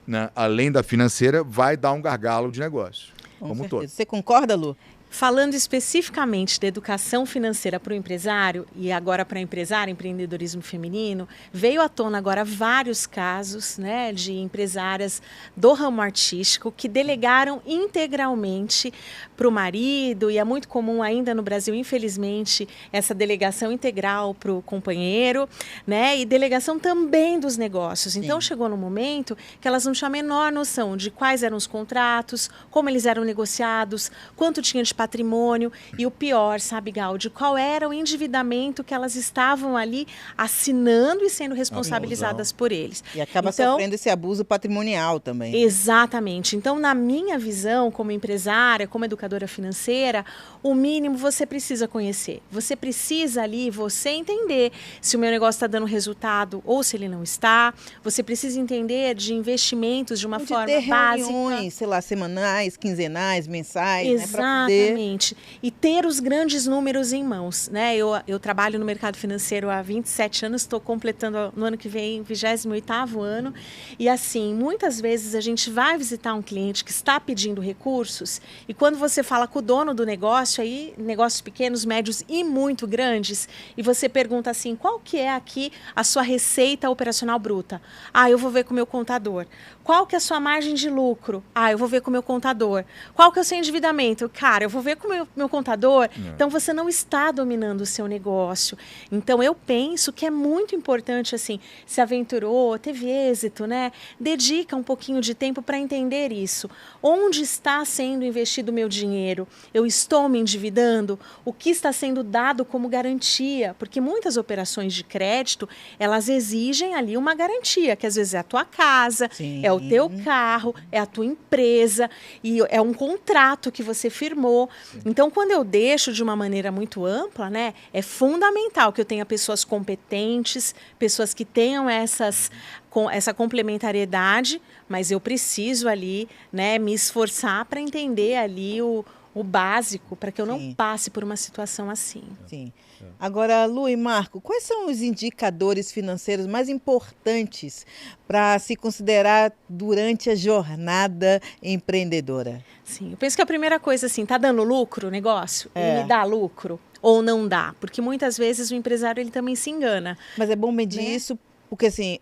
né, além da financeira, vai dar um gargalo de negócio. Como um todo. Você concorda, Lu? Falando especificamente da educação financeira para o empresário e agora para a empresária, empreendedorismo feminino, veio à tona agora vários casos, né, de empresárias do ramo artístico que delegaram integralmente para o marido, e é muito comum ainda no Brasil, infelizmente, essa delegação integral para o companheiro, né, e delegação também dos negócios. Sim. Então chegou no momento que elas não tinham a menor noção de quais eram os contratos, como eles eram negociados, quanto tinha de patrimônio e o pior, sabe, Gaudi, qual era o endividamento que elas estavam ali assinando e sendo responsabilizadas por eles. E acaba sofrendo esse abuso patrimonial também. Exatamente. Então, na minha visão, como empresária, como educadora financeira, o mínimo você precisa conhecer. Você precisa ali, você entender se o meu negócio está dando resultado ou se ele não está. Você precisa entender de investimentos de uma forma básica. Reuniões, sei lá, semanais, quinzenais, mensais, exatamente. E ter os grandes números em mãos, né? Eu trabalho no mercado financeiro há 27 anos, estou completando no ano que vem 28º ano. E assim, muitas vezes a gente vai visitar um cliente que está pedindo recursos e quando você fala com o dono do negócio, aí negócios pequenos, médios e muito grandes, e você pergunta assim, qual que é aqui a sua receita operacional bruta? Ah, eu vou ver com o meu contador. Qual que é a sua margem de lucro? Ah, eu vou ver com o meu contador. Qual que é o seu endividamento? Cara, eu vou ver com o meu contador. Então, você não está dominando o seu negócio. Então, eu penso que é muito importante, assim, se aventurou, teve êxito, né? Dedica um pouquinho de tempo para entender isso. Onde está sendo investido o meu dinheiro? Eu estou me endividando? O que está sendo dado como garantia? Porque muitas operações de crédito, elas exigem ali uma garantia, que às vezes é a tua casa, sim, é o teu carro, é a tua empresa, e é um contrato que você firmou. Sim. Então, quando eu deixo de uma maneira muito ampla, né, é fundamental que eu tenha pessoas competentes, pessoas que tenham essa complementariedade, mas eu preciso ali, né, me esforçar para entender ali o básico, para que eu não passe por uma situação assim. Sim. Agora, Lu e Marco, quais são os indicadores financeiros mais importantes para se considerar durante a jornada empreendedora? Sim, eu penso que a primeira coisa, assim, tá dando lucro o negócio? Ele me dá lucro ou não dá? Porque muitas vezes o empresário ele também se engana. Mas é bom medir isso Porque, assim,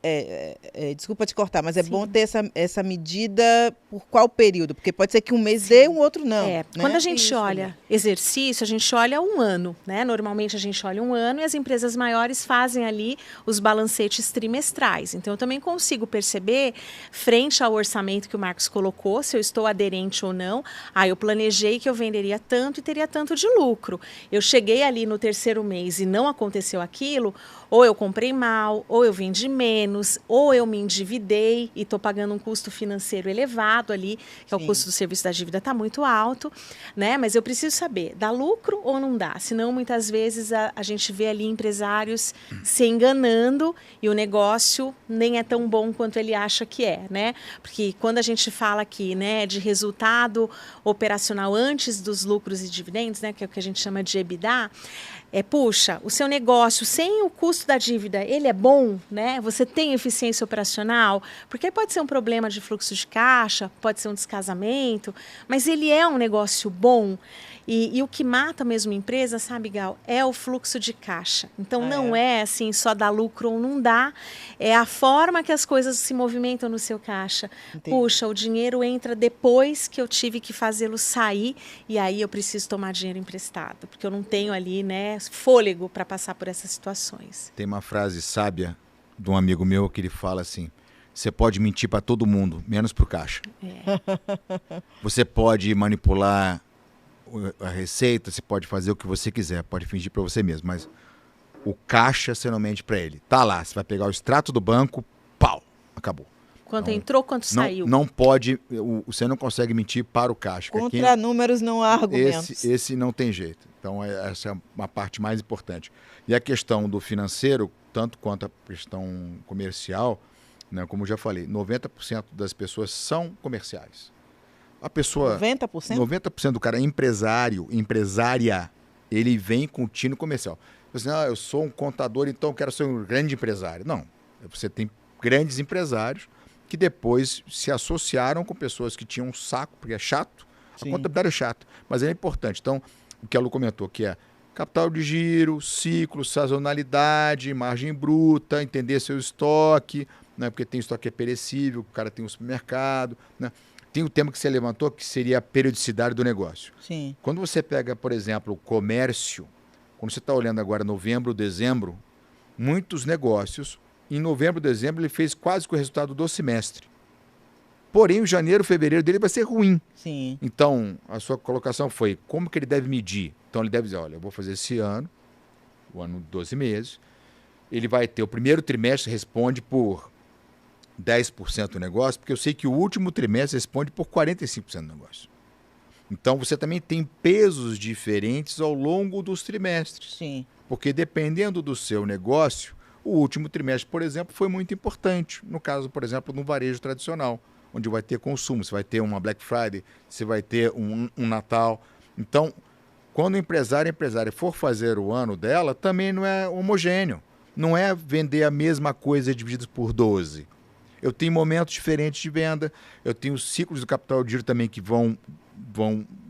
desculpa te cortar, mas é bom ter essa medida por qual período? Porque pode ser que um mês dê, um outro não. Né? Quando a gente olha exercício, a gente olha um ano, né? Normalmente a gente olha um ano e as empresas maiores fazem ali os balancetes trimestrais. Então, eu também consigo perceber, frente ao orçamento que o Marcos colocou, se eu estou aderente ou não. Eu planejei que eu venderia tanto e teria tanto de lucro. Eu cheguei ali no terceiro mês e não aconteceu aquilo, ou eu comprei mal, ou eu vendi menos, ou eu me endividei e estou pagando um custo financeiro elevado ali, que é o custo do serviço da dívida está muito alto, né? Mas eu preciso saber, dá lucro ou não dá? Senão, muitas vezes, a gente vê ali empresários se enganando e o negócio nem é tão bom quanto ele acha que é, né? Porque quando a gente fala aqui, né, de resultado operacional antes dos lucros e dividendos, né, que é o que a gente chama de EBITDA, puxa, o seu negócio sem o custo da dívida, ele é bom, né? Você tem eficiência operacional, porque pode ser um problema de fluxo de caixa, pode ser um descasamento, mas ele é um negócio bom. E o que mata mesmo a empresa, sabe, Gal, é o fluxo de caixa. Então, não é assim, só dá lucro ou não dá, é a forma que as coisas se movimentam no seu caixa. Entendi. Puxa, o dinheiro entra depois que eu tive que fazê-lo sair e aí eu preciso tomar dinheiro emprestado, porque eu não tenho ali, né, fôlego para passar por essas situações. Tem uma frase sábia de um amigo meu que ele fala assim: você pode mentir para todo mundo, menos para o caixa. Você pode manipular a receita, você pode fazer o que você quiser, pode fingir para você mesmo, mas o caixa você não mente para ele. Tá lá, você vai pegar o extrato do banco, pau, acabou. Quanto entrou, quanto saiu. Não pode, você não consegue mentir para o caixa. Contra números não há argumentos. Esse não tem jeito. Então, essa é uma parte mais importante. E a questão do financeiro, tanto quanto a questão comercial, né, como eu já falei, 90% das pessoas são comerciais. A pessoa... 90%? 90% do cara empresária, ele vem com o tino comercial. Você diz, eu sou um contador, então eu quero ser um grande empresário. Não, você tem grandes empresários que depois se associaram com pessoas que tinham um saco, porque é chato. Sim. A contabilidade é chato, mas é importante. Então, o que a Lu comentou, que é capital de giro, ciclo, sazonalidade, margem bruta, entender seu estoque, né, porque tem estoque que é perecível, o cara tem um supermercado, né? Tem o tema que você levantou, que seria a periodicidade do negócio. Sim. Quando você pega, por exemplo, o comércio, quando você está olhando agora novembro, dezembro, muitos negócios, em novembro, dezembro, ele fez quase que o resultado do semestre. Porém, o janeiro, fevereiro dele vai ser ruim. Sim. Então, a sua colocação foi, como que ele deve medir? Então, ele deve dizer, olha, eu vou fazer esse ano, o ano de 12 meses, ele vai ter, o primeiro trimestre responde por 10% do negócio, porque eu sei que o último trimestre responde por 45% do negócio. Então, você também tem pesos diferentes ao longo dos trimestres. Sim. Porque dependendo do seu negócio, o último trimestre, por exemplo, foi muito importante. No caso, por exemplo, no varejo tradicional, onde vai ter consumo, você vai ter uma Black Friday, você vai ter um Natal. Então, quando o empresária for fazer o ano dela, também não é homogêneo. Não é vender a mesma coisa dividido por 12. Eu tenho momentos diferentes de venda, eu tenho ciclos do capital de giro também que vão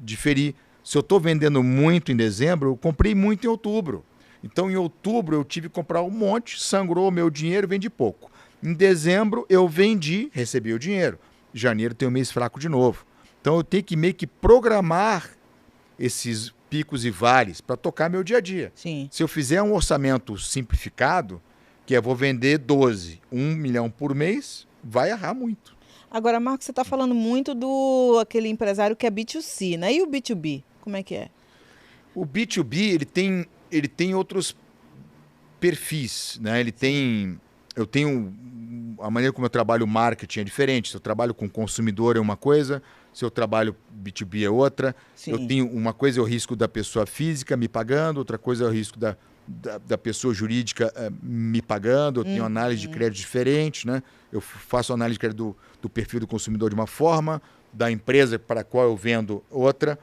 diferir. Se eu estou vendendo muito em dezembro, eu comprei muito em outubro. Então, em outubro, eu tive que comprar um monte, sangrou o meu dinheiro, vendi pouco. Em dezembro, eu vendi, recebi o dinheiro. Em janeiro, tem um mês fraco de novo. Então, eu tenho que meio que programar esses picos e vales para tocar meu dia a dia. Sim. Se eu fizer um orçamento simplificado, que eu vou vender 12, 1 milhão por mês, vai errar muito. Agora, Marcos, você está falando muito do aquele empresário que é B2C, né? E o B2B, como é que é? O B2B, ele tem outros perfis, né? Eu tenho a maneira como eu trabalho marketing é diferente. Se eu trabalho com consumidor é uma coisa, se eu trabalho B2B é outra. Sim. Eu tenho uma coisa é o risco da pessoa física me pagando, outra coisa é o risco da pessoa jurídica me pagando. Eu tenho análise de crédito diferente, né? Eu faço análise de crédito do perfil do consumidor de uma forma, da empresa para a qual eu vendo outra.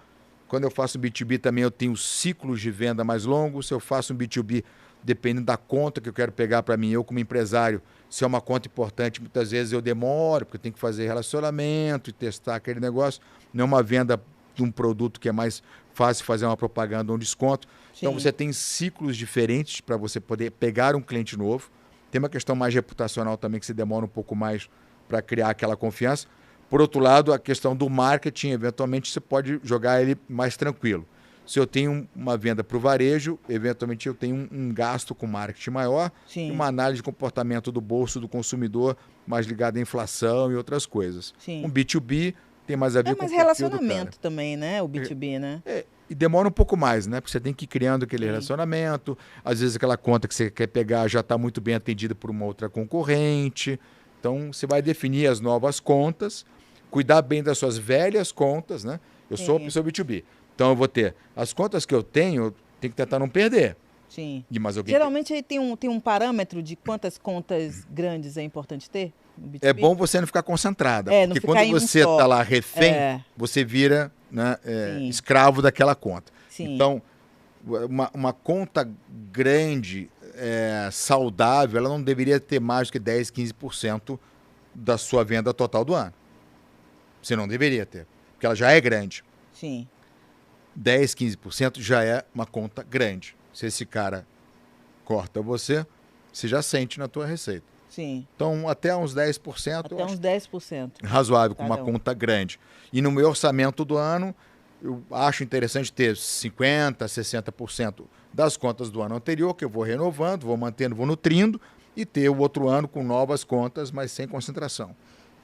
Quando eu faço B2B também eu tenho ciclos de venda mais longos. Se eu faço um B2B, dependendo da conta que eu quero pegar para mim, eu como empresário, se é uma conta importante, muitas vezes eu demoro, porque eu tenho que fazer relacionamento e testar aquele negócio. Não é uma venda de um produto que é mais fácil fazer uma propaganda ou um desconto. Sim. Então você tem ciclos diferentes para você poder pegar um cliente novo. Tem uma questão mais reputacional também, que você demora um pouco mais para criar aquela confiança. Por outro lado, a questão do marketing, eventualmente você pode jogar ele mais tranquilo. Se eu tenho uma venda para o varejo, eventualmente eu tenho um gasto com marketing maior, Sim. e uma análise de comportamento do bolso do consumidor mais ligada à inflação e outras coisas. Sim. Um B2B tem mais a ver com o mais perfil do cara. relacionamento também, né? O B2B, né? E demora um pouco mais, né? Porque você tem que ir criando aquele relacionamento. Às vezes aquela conta que você quer pegar já está muito bem atendida por uma outra concorrente. Então, você vai definir as novas contas, cuidar bem das suas velhas contas, né? Eu sou uma pessoa B2B. Então, eu vou ter as contas que eu tenho que tentar não perder. Sim. Mas alguém Geralmente aí tem um parâmetro de quantas contas grandes é importante ter no B2B? É bom você não ficar concentrada. Não porque ficar quando em um você só. está lá refém, você vira, né, escravo daquela conta. Sim. Então, uma conta grande, saudável, ela não deveria ter mais do que 10, 15% da sua venda total do ano. Você não deveria ter, porque ela já é grande. Sim. 10, 15% já é uma conta grande. Se esse cara corta você já sente na tua receita. Sim. Então, até uns 10%. Até uns 10%. Razoável, com uma conta grande. E no meu orçamento do ano, eu acho interessante ter 50%, 60% das contas do ano anterior, que eu vou renovando, vou mantendo, vou nutrindo, e ter o outro ano com novas contas, mas sem concentração.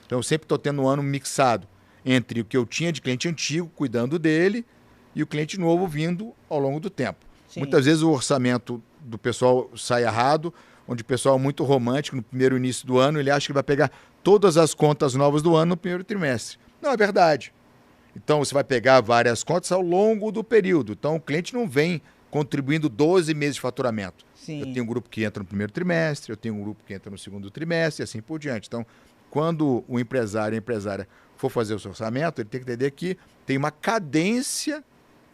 Então, eu sempre estou tendo um ano mixado entre o que eu tinha de cliente antigo, cuidando dele, e o cliente novo vindo ao longo do tempo. Sim. Muitas vezes o orçamento do pessoal sai errado, onde o pessoal é muito romântico no primeiro início do ano, ele acha que vai pegar todas as contas novas do ano no primeiro trimestre. Não é verdade. Então, você vai pegar várias contas ao longo do período. Então, o cliente não vem contribuindo 12 meses de faturamento. Sim. Eu tenho um grupo que entra no primeiro trimestre, eu tenho um grupo que entra no segundo trimestre e assim por diante. Então, quando o empresário e a empresária for fazer o seu orçamento, ele tem que entender que tem uma cadência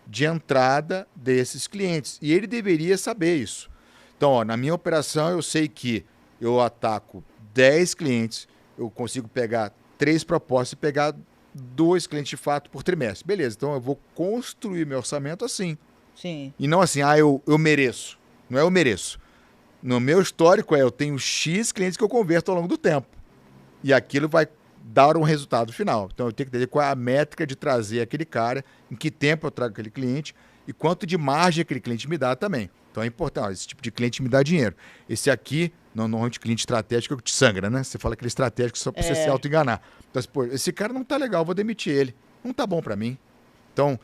de entrada desses clientes. E ele deveria saber isso. Então, na minha operação, eu sei que eu ataco 10 clientes, eu consigo pegar 3 propostas e pegar 2 clientes de fato por trimestre. Beleza, então eu vou construir meu orçamento assim. Sim. E não assim, eu mereço. Não é eu mereço. No meu histórico eu tenho X clientes que eu converto ao longo do tempo. E aquilo vai dar um resultado final. Então eu tenho que entender qual é a métrica de trazer aquele cara, em que tempo eu trago aquele cliente e quanto de margem aquele cliente me dá também. Então é importante, esse tipo de cliente me dá dinheiro. Esse aqui, normalmente cliente estratégico que te sangra, né? Você fala aquele estratégico só para você se auto-enganar. Então, pô, esse cara não tá legal, eu vou demitir ele. Não tá bom para mim. Então,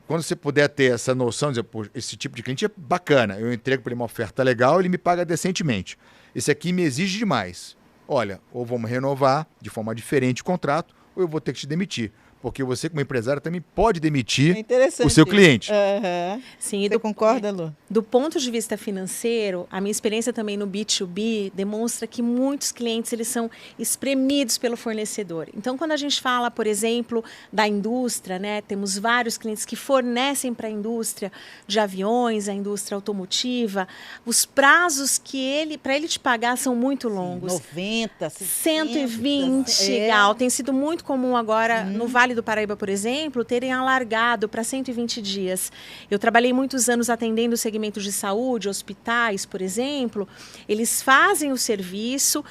quando você puder ter essa noção, dizer, pô, esse tipo de cliente é bacana, eu entrego para ele uma oferta legal, ele me paga decentemente. Esse aqui me exige demais. Olha, ou vamos renovar de forma diferente o contrato, ou eu vou ter que te demitir. Porque você, como empresário, também pode demitir o seu cliente. Uhum. Sim, você concorda, Lu? Do ponto de vista financeiro, a minha experiência também no B2B demonstra que muitos clientes eles são espremidos pelo fornecedor. Então, quando a gente fala, por exemplo, da indústria, né, temos vários clientes que fornecem para a indústria de aviões, a indústria automotiva, os prazos que para ele te pagar são muito longos. 90, 60, 120, Gal. Tem sido muito comum agora no Vale do Paraíba, por exemplo, terem alargado para 120 dias. Eu trabalhei muitos anos atendendo o segmento de saúde, hospitais, por exemplo. Eles fazem o serviço,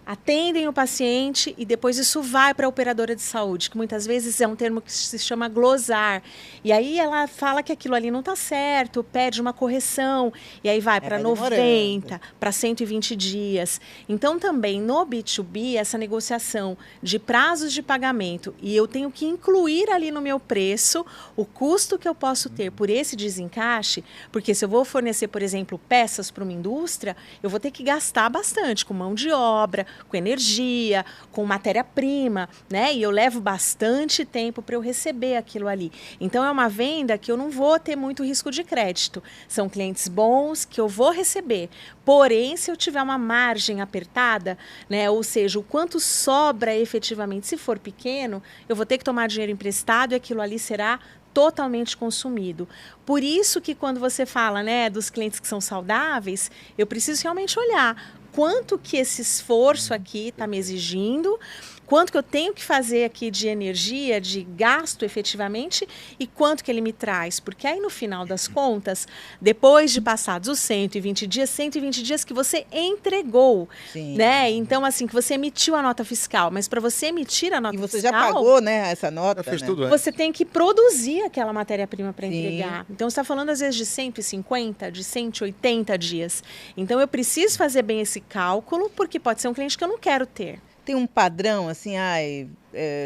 atendem o paciente e depois isso vai para a operadora de saúde, que muitas vezes é um termo que se chama glosar. E aí ela fala que aquilo ali não está certo, pede uma correção, e aí vai para 90, para 120 dias. Então, também no B2B, essa negociação de prazos de pagamento, e eu tenho que incluir ali no meu preço o custo que eu posso ter por esse desencaixe, porque se eu vou fornecer, por exemplo, peças para uma indústria, eu vou ter que gastar bastante com mão de obra, com energia, com matéria-prima, né? E eu levo bastante tempo para eu receber aquilo ali. Então, é uma venda que eu não vou ter muito risco de crédito. São clientes bons que eu vou receber. Porém, se eu tiver uma margem apertada, né? Ou seja, o quanto sobra efetivamente, se for pequeno, eu vou ter que tomar dinheiro emprestado e aquilo ali será totalmente consumido. Por isso que quando você fala, né, dos clientes que são saudáveis, eu preciso realmente olhar quanto que esse esforço aqui está me exigindo, quanto que eu tenho que fazer aqui de energia, de gasto efetivamente, e quanto que ele me traz. Porque aí, no final das contas, depois de passados os 120 dias que você entregou, Sim. né? Então, assim, que você emitiu a nota fiscal, mas para você emitir a nota E você fiscal... já pagou, né, essa nota, Já fez né? tudo antes. Você tem que produzir aquela matéria-prima para Sim. entregar. Então, você está falando, às vezes, de 150, de 180 dias. Então, eu preciso fazer bem esse cálculo, porque pode ser um cliente que eu não quero ter. Tem um padrão, assim,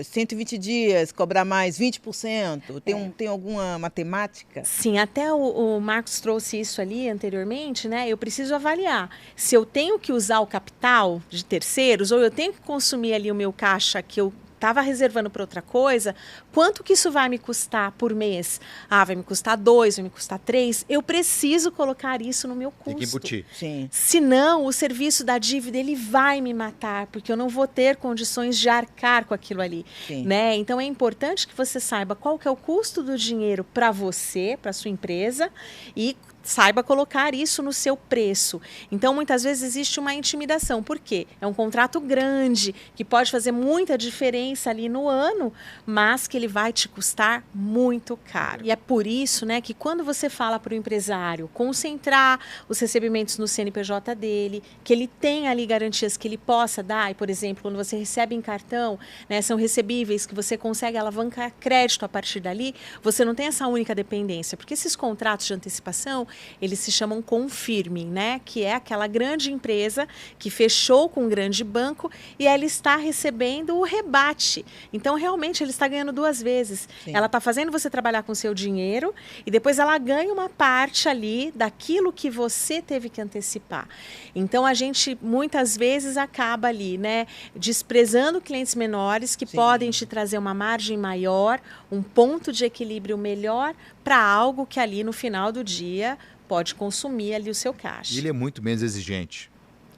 120 dias, cobrar mais 20%? Tem alguma matemática? Sim, até o Marcos trouxe isso ali anteriormente, né? Eu preciso avaliar se eu tenho que usar o capital de terceiros ou eu tenho que consumir ali o meu caixa que eu estava reservando para outra coisa, quanto que isso vai me custar por mês? Vai me custar 2, vai me custar 3. Eu preciso colocar isso no meu custo. Tem que embutir. Sim. Senão, o serviço da dívida, ele vai me matar, porque eu não vou ter condições de arcar com aquilo ali. Sim. Né? Então, é importante que você saiba qual que é o custo do dinheiro para você, para sua empresa, e saiba colocar isso no seu preço. Então, muitas vezes existe uma intimidação. Por quê? É um contrato grande, que pode fazer muita diferença ali no ano, mas que ele vai te custar muito caro. E é por isso, né, que quando você fala para o empresário concentrar os recebimentos no CNPJ dele, que ele tenha ali garantias que ele possa dar, e, por exemplo, quando você recebe em cartão, né, são recebíveis que você consegue alavancar crédito a partir dali, você não tem essa única dependência, porque esses contratos de antecipação, eles se chamam confirming, né? Que é aquela grande empresa que fechou com um grande banco e ela está recebendo o rebate. Então, realmente, ele está ganhando 2 vezes. Sim. Ela está fazendo você trabalhar com o seu dinheiro e depois ela ganha uma parte ali daquilo que você teve que antecipar. Então, a gente, muitas vezes, acaba ali, né? Desprezando clientes menores que Sim. podem te trazer uma margem maior, um ponto de equilíbrio melhor para algo que ali, no final do dia, pode consumir ali o seu caixa. E ele é muito menos exigente.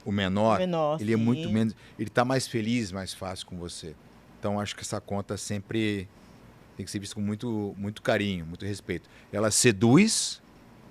O menor, ele é sim. muito menos... Ele está mais feliz, mais fácil com você. Então, acho que essa conta sempre tem que ser vista com muito, muito carinho, muito respeito. Ela seduz,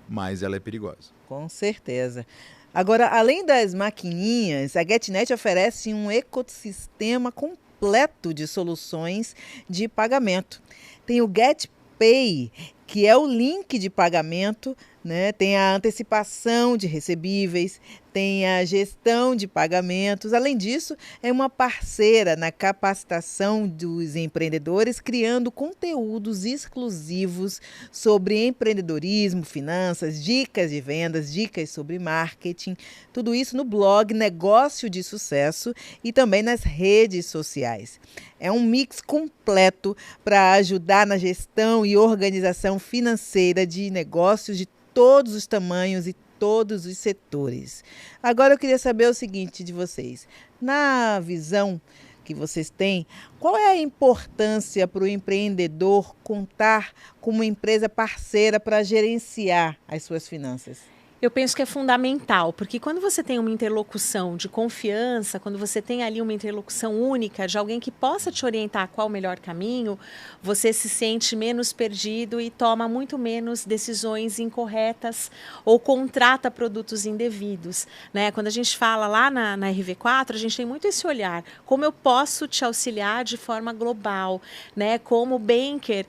mas ela é perigosa. Com certeza. Agora, além das maquininhas, a GetNet oferece um ecossistema completo de soluções de pagamento. Tem o GetPay, que é o link de pagamento, né? Tem a antecipação de recebíveis, tem a gestão de pagamentos. Além disso, é uma parceira na capacitação dos empreendedores, criando conteúdos exclusivos sobre empreendedorismo, finanças, dicas de vendas, dicas sobre marketing. Tudo isso no blog Negócio de Sucesso e também nas redes sociais. É um mix completo para ajudar na gestão e organização financeira de negócios de todos os tamanhos e todos os setores. Agora eu queria saber o seguinte de vocês. Na visão que vocês têm, qual é a importância para o empreendedor contar com uma empresa parceira para gerenciar as suas finanças? Eu penso que é fundamental, porque quando você tem uma interlocução de confiança, quando você tem ali uma interlocução única de alguém que possa te orientar qual o melhor caminho, você se sente menos perdido e toma muito menos decisões incorretas ou contrata produtos indevidos, né? Quando a gente fala lá na RV4, a gente tem muito esse olhar, como eu posso te auxiliar de forma global, né? Como banker,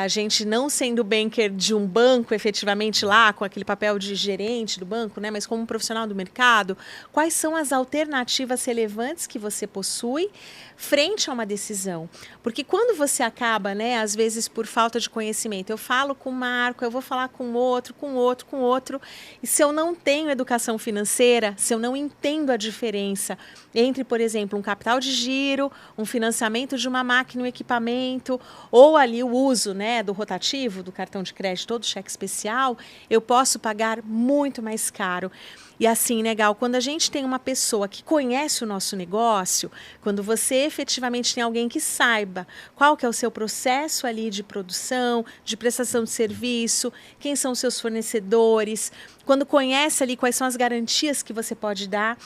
a gente não sendo banker de um banco efetivamente lá, com aquele papel de gerente do banco, né, mas como um profissional do mercado, quais são as alternativas relevantes que você possui frente a uma decisão? Porque quando você acaba, né, às vezes por falta de conhecimento, eu falo com o Marco, eu vou falar com outro, e se eu não tenho educação financeira, se eu não entendo a diferença entre, por exemplo, um capital de giro, um financiamento de uma máquina, um equipamento, ou ali o uso, né, do rotativo, do cartão de crédito ou do cheque especial, eu posso pagar muito mais caro. E assim, né, Gal, quando a gente tem uma pessoa que conhece o nosso negócio, quando você efetivamente tem alguém que saiba qual que é o seu processo ali de produção, de prestação de serviço, quem são os seus fornecedores, quando conhece ali quais são as garantias que você pode dar,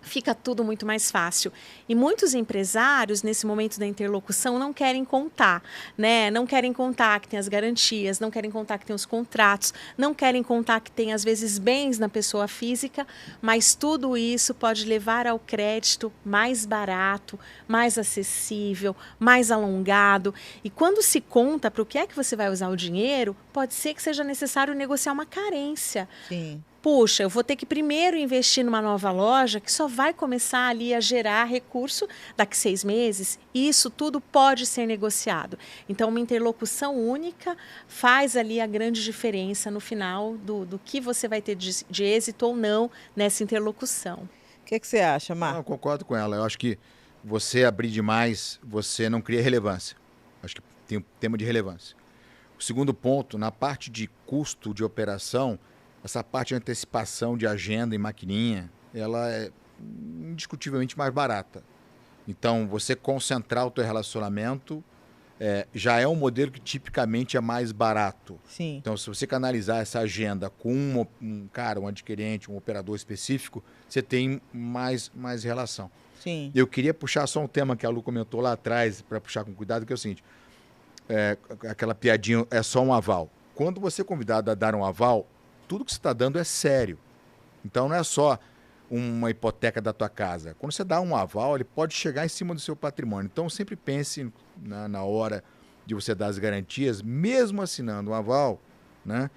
fica tudo muito mais fácil. E muitos empresários, nesse momento da interlocução, não querem contar, né? Não querem contar que tem as garantias, não querem contar que tem os contratos, não querem contar que tem, às vezes, bens na pessoa física, mas tudo isso pode levar ao crédito mais barato, mais acessível, mais alongado. E quando se conta para o que é que você vai usar o dinheiro, pode ser que seja necessário negociar uma carência. Sim. Puxa, eu vou ter que primeiro investir numa nova loja que só vai começar ali a gerar recurso daqui 6 meses. E isso tudo pode ser negociado. Então, uma interlocução única faz ali a grande diferença no final do que você vai ter de êxito ou não nessa interlocução. O que você acha, Marco? Eu concordo com ela. Eu acho que você abrir demais, você não cria relevância. Acho que tem um tema de relevância. O segundo ponto, na parte de custo de operação, essa parte de antecipação de agenda e maquininha, ela é indiscutivelmente mais barata. Então, você concentrar o teu relacionamento já é um modelo que tipicamente é mais barato. Sim. Então, se você canalizar essa agenda com um adquirente, um operador específico, você tem mais relação. Sim. Eu queria puxar só um tema que a Lu comentou lá atrás, para puxar com cuidado, que é o seguinte, aquela piadinha, é só um aval. Quando você é convidado a dar um aval, tudo que você está dando é sério. Então, não é só uma hipoteca da tua casa. Quando você dá um aval, ele pode chegar em cima do seu patrimônio. Então, sempre pense na hora de você dar as garantias, mesmo assinando um aval, né?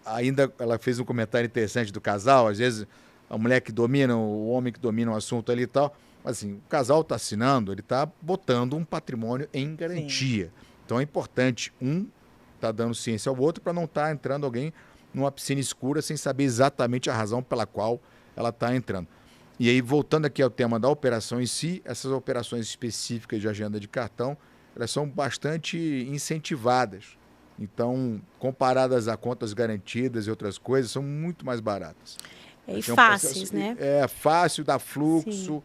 Ainda ela fez um comentário interessante do casal, às vezes a mulher que domina, o homem que domina o assunto ali e tal, mas assim, o casal está assinando, ele está botando um patrimônio em garantia. Sim. Então, é importante tá dando ciência ao outro para não estar entrando alguém numa piscina escura sem saber exatamente a razão pela qual ela está entrando. E aí, voltando aqui ao tema da operação em si, essas operações específicas de agenda de cartão, elas são bastante incentivadas. Então, comparadas a contas garantidas e outras coisas, são muito mais baratas. E fáceis, né? É fácil, dá fluxo. Sim.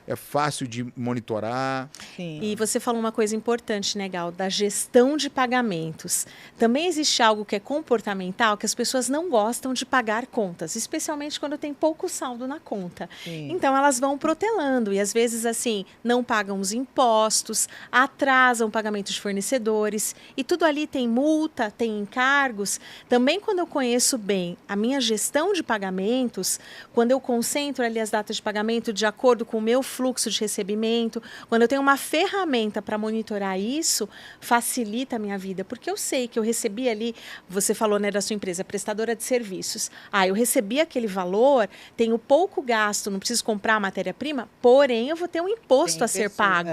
É fácil de monitorar. Sim. E você falou uma coisa importante, né, Gal, da gestão de pagamentos. Também existe algo que é comportamental, que as pessoas não gostam de pagar contas, especialmente quando tem pouco saldo na conta. Sim. Então, elas vão protelando e, às vezes, assim, não pagam os impostos, atrasam o pagamento de fornecedores e tudo ali tem multa, tem encargos. Também, quando eu conheço bem a minha gestão de pagamentos, quando eu concentro ali as datas de pagamento de acordo com o meu fluxo de recebimento, quando eu tenho uma ferramenta para monitorar isso, facilita a minha vida, porque eu sei que eu recebi ali, você falou, né, da sua empresa, prestadora de serviços. Eu recebi aquele valor, tenho pouco gasto, não preciso comprar a matéria-prima, porém eu vou ter um imposto a ser pago.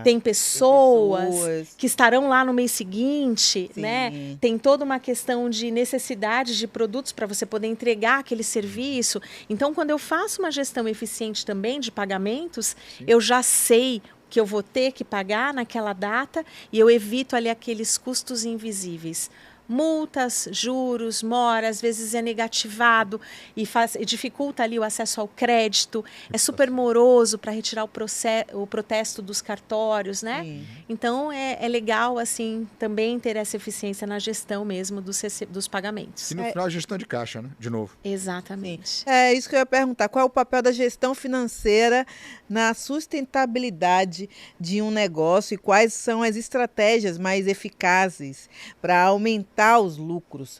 Tem pessoas que estarão lá no mês seguinte, né? Tem toda uma questão de necessidade de produtos para você poder entregar aquele serviço. Então, quando eu faço uma gestão eficiente também de pagamentos, eu já sei que eu vou ter que pagar naquela data e eu evito ali aqueles custos invisíveis. Multas, juros, mora, às vezes é negativado e dificulta ali o acesso ao crédito, é super moroso para retirar o protesto dos cartórios, né? Sim. Então, é legal, assim, também ter essa eficiência na gestão mesmo dos pagamentos. E no final, a gestão de caixa, né? De novo. Exatamente. Sim. É isso que eu ia perguntar. Qual é o papel da gestão financeira na sustentabilidade de um negócio e quais são as estratégias mais eficazes para aumentar os lucros?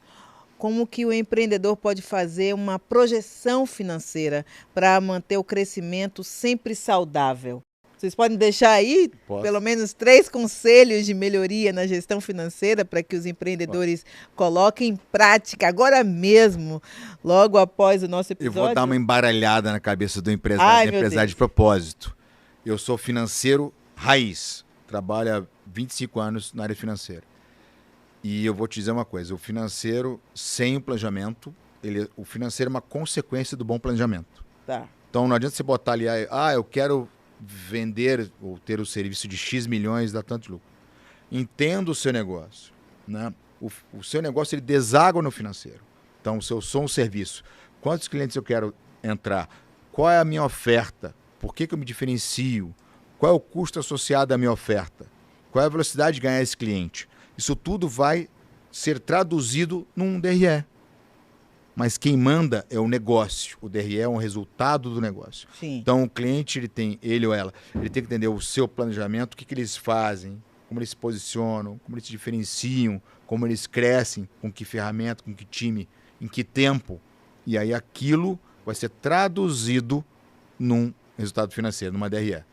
Como que o empreendedor pode fazer uma projeção financeira para manter o crescimento sempre saudável? Vocês podem deixar aí pelo menos 3 conselhos de melhoria na gestão financeira para que os empreendedores coloquem em prática agora mesmo, logo após o nosso episódio? Eu vou dar uma embaralhada na cabeça do empresário de propósito. Eu sou financeiro raiz, trabalho há 25 anos na área financeira. E eu vou te dizer uma coisa, o financeiro sem o planejamento, o financeiro é uma consequência do bom planejamento. Tá. Então não adianta você botar ali, eu quero vender ou ter o serviço de X milhões, dá tanto lucro. Entenda o seu negócio, né? O seu negócio, ele deságua no financeiro. Então, se eu sou um serviço, quantos clientes eu quero entrar? Qual é a minha oferta? Por que eu me diferencio? Qual é o custo associado à minha oferta? Qual é a velocidade de ganhar esse cliente? Isso tudo vai ser traduzido num DRE. mas quem manda é o negócio. O DRE é um resultado do negócio. Sim. Então, o cliente, ele ou ela, ele tem que entender o seu planejamento, o que eles fazem, como eles se posicionam, como eles se diferenciam, como eles crescem, com que ferramenta, com que time, em que tempo. E aí aquilo vai ser traduzido num resultado financeiro, numa DRE.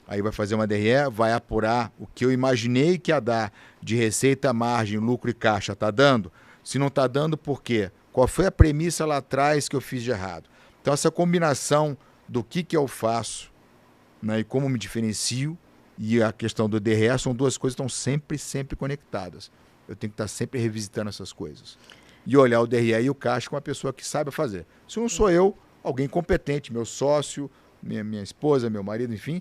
Aí vai fazer uma DRE, vai apurar o que eu imaginei que ia dar de receita, margem, lucro e caixa. Está dando? Se não está dando, por quê? Qual foi a premissa lá atrás que eu fiz de errado? Então, essa combinação do que eu faço, né, e como me diferencio, e a questão do DRE são duas coisas que estão sempre conectadas. Eu tenho que estar sempre revisitando essas coisas. E olhar o DRE e o caixa com uma pessoa que saiba fazer. Se não sou eu, alguém competente, meu sócio, minha esposa, meu marido, enfim,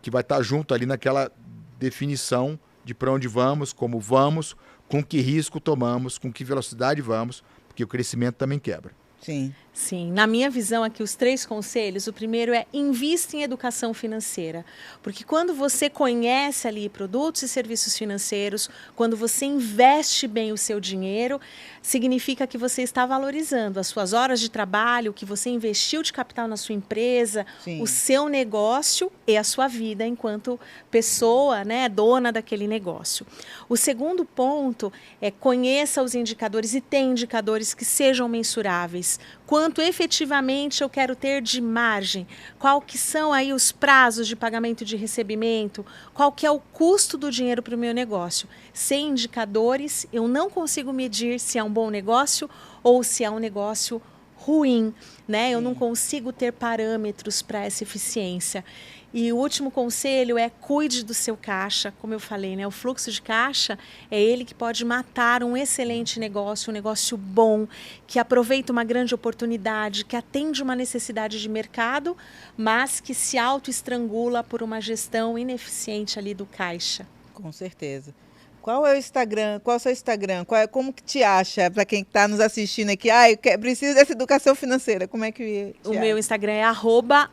que vai estar junto ali naquela definição de para onde vamos, como vamos, com que risco tomamos, com que velocidade vamos, porque o crescimento também quebra. Sim. Sim, na minha visão aqui, os 3 conselhos, o primeiro é invista em educação financeira, porque quando você conhece ali produtos e serviços financeiros, quando você investe bem o seu dinheiro, significa que você está valorizando as suas horas de trabalho, o que você investiu de capital na sua empresa, Sim. o seu negócio e a sua vida enquanto pessoa, né, dona daquele negócio. O segundo ponto é conheça os indicadores e tenha indicadores que sejam mensuráveis. Quanto efetivamente eu quero ter de margem, qual que são aí os prazos de pagamento de recebimento, qual que é o custo do dinheiro para o meu negócio. Sem indicadores, eu não consigo medir se é um bom negócio ou se é um negócio ruim, né? Eu não consigo ter parâmetros para essa eficiência. E o último conselho é cuide do seu caixa, como eu falei, né? O fluxo de caixa é ele que pode matar um excelente negócio, um negócio bom, que aproveita uma grande oportunidade, que atende uma necessidade de mercado, mas que se autoestrangula por uma gestão ineficiente ali do caixa. Com certeza. Qual é o Instagram? Qual é o seu Instagram? como que te acha, para quem está nos assistindo aqui? Eu preciso dessa educação financeira. Como é que te acha? Meu Instagram é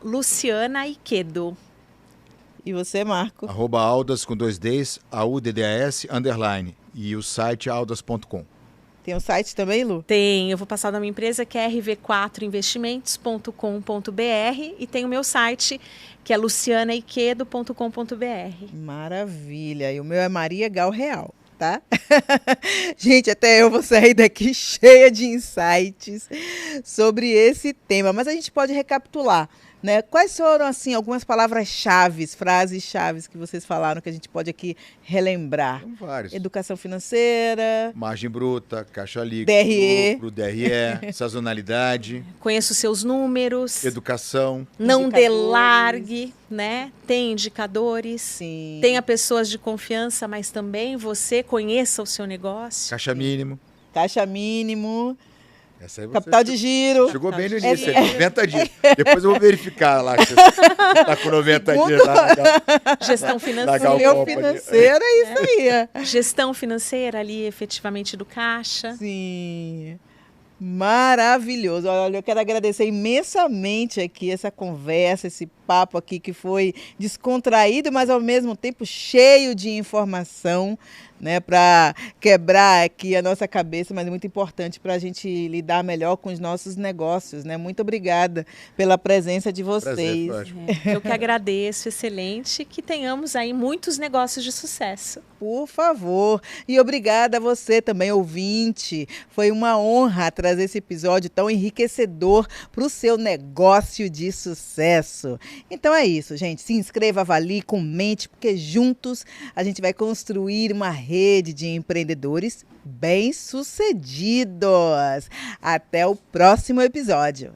@LucianaIquedo. E você, Marco? @Aldas com 2 Ds, AUDDAS, _. E o site aldas.com. Tem um site também, Lu? Tem, eu vou passar da minha empresa que é rv4investimentos.com.br e tem o meu site que é lucianaiquedo.com.br. Maravilha. E o meu é Maria Gal Real, tá? Gente, até eu vou sair daqui cheia de insights sobre esse tema, mas a gente pode recapitular, né? Quais foram, assim, algumas palavras-chave, frases-chave que vocês falaram que a gente pode aqui relembrar? São vários. Educação financeira, Margem bruta, caixa líquido, DRE. lucro, DRE, sazonalidade, Conheça os seus números, educação. não indicadores. delargue, né? Tem indicadores, Sim. tenha pessoas de confiança, mas também você conheça o seu negócio. Caixa mínimo. Caixa mínimo, Essa aí você capital de giro. chegou bem no Essa- início, 90 dias. Depois eu vou verificar lá. Se tá com 90 dias. Gestão Legal, financeira. Meu Company. financeiro é isso aí. Gestão financeira ali, efetivamente, do caixa. Sim. Maravilhoso. Olha, eu quero agradecer imensamente aqui essa conversa, esse papo aqui que foi descontraído, mas ao mesmo tempo cheio de informação, né, para quebrar aqui a nossa cabeça, mas é muito importante para a gente lidar melhor com os nossos negócios, né? Muito obrigada pela presença de vocês. Prazer, foi ótimo. Eu que agradeço, excelente, que tenhamos aí muitos negócios de sucesso. Por favor. E obrigada a você também, ouvinte. Foi uma honra trazer esse episódio tão enriquecedor para o seu negócio de sucesso. Então é isso, gente. Se inscreva, avalie, comente, porque juntos a gente vai construir uma rede de empreendedores bem-sucedidos. Até o próximo episódio.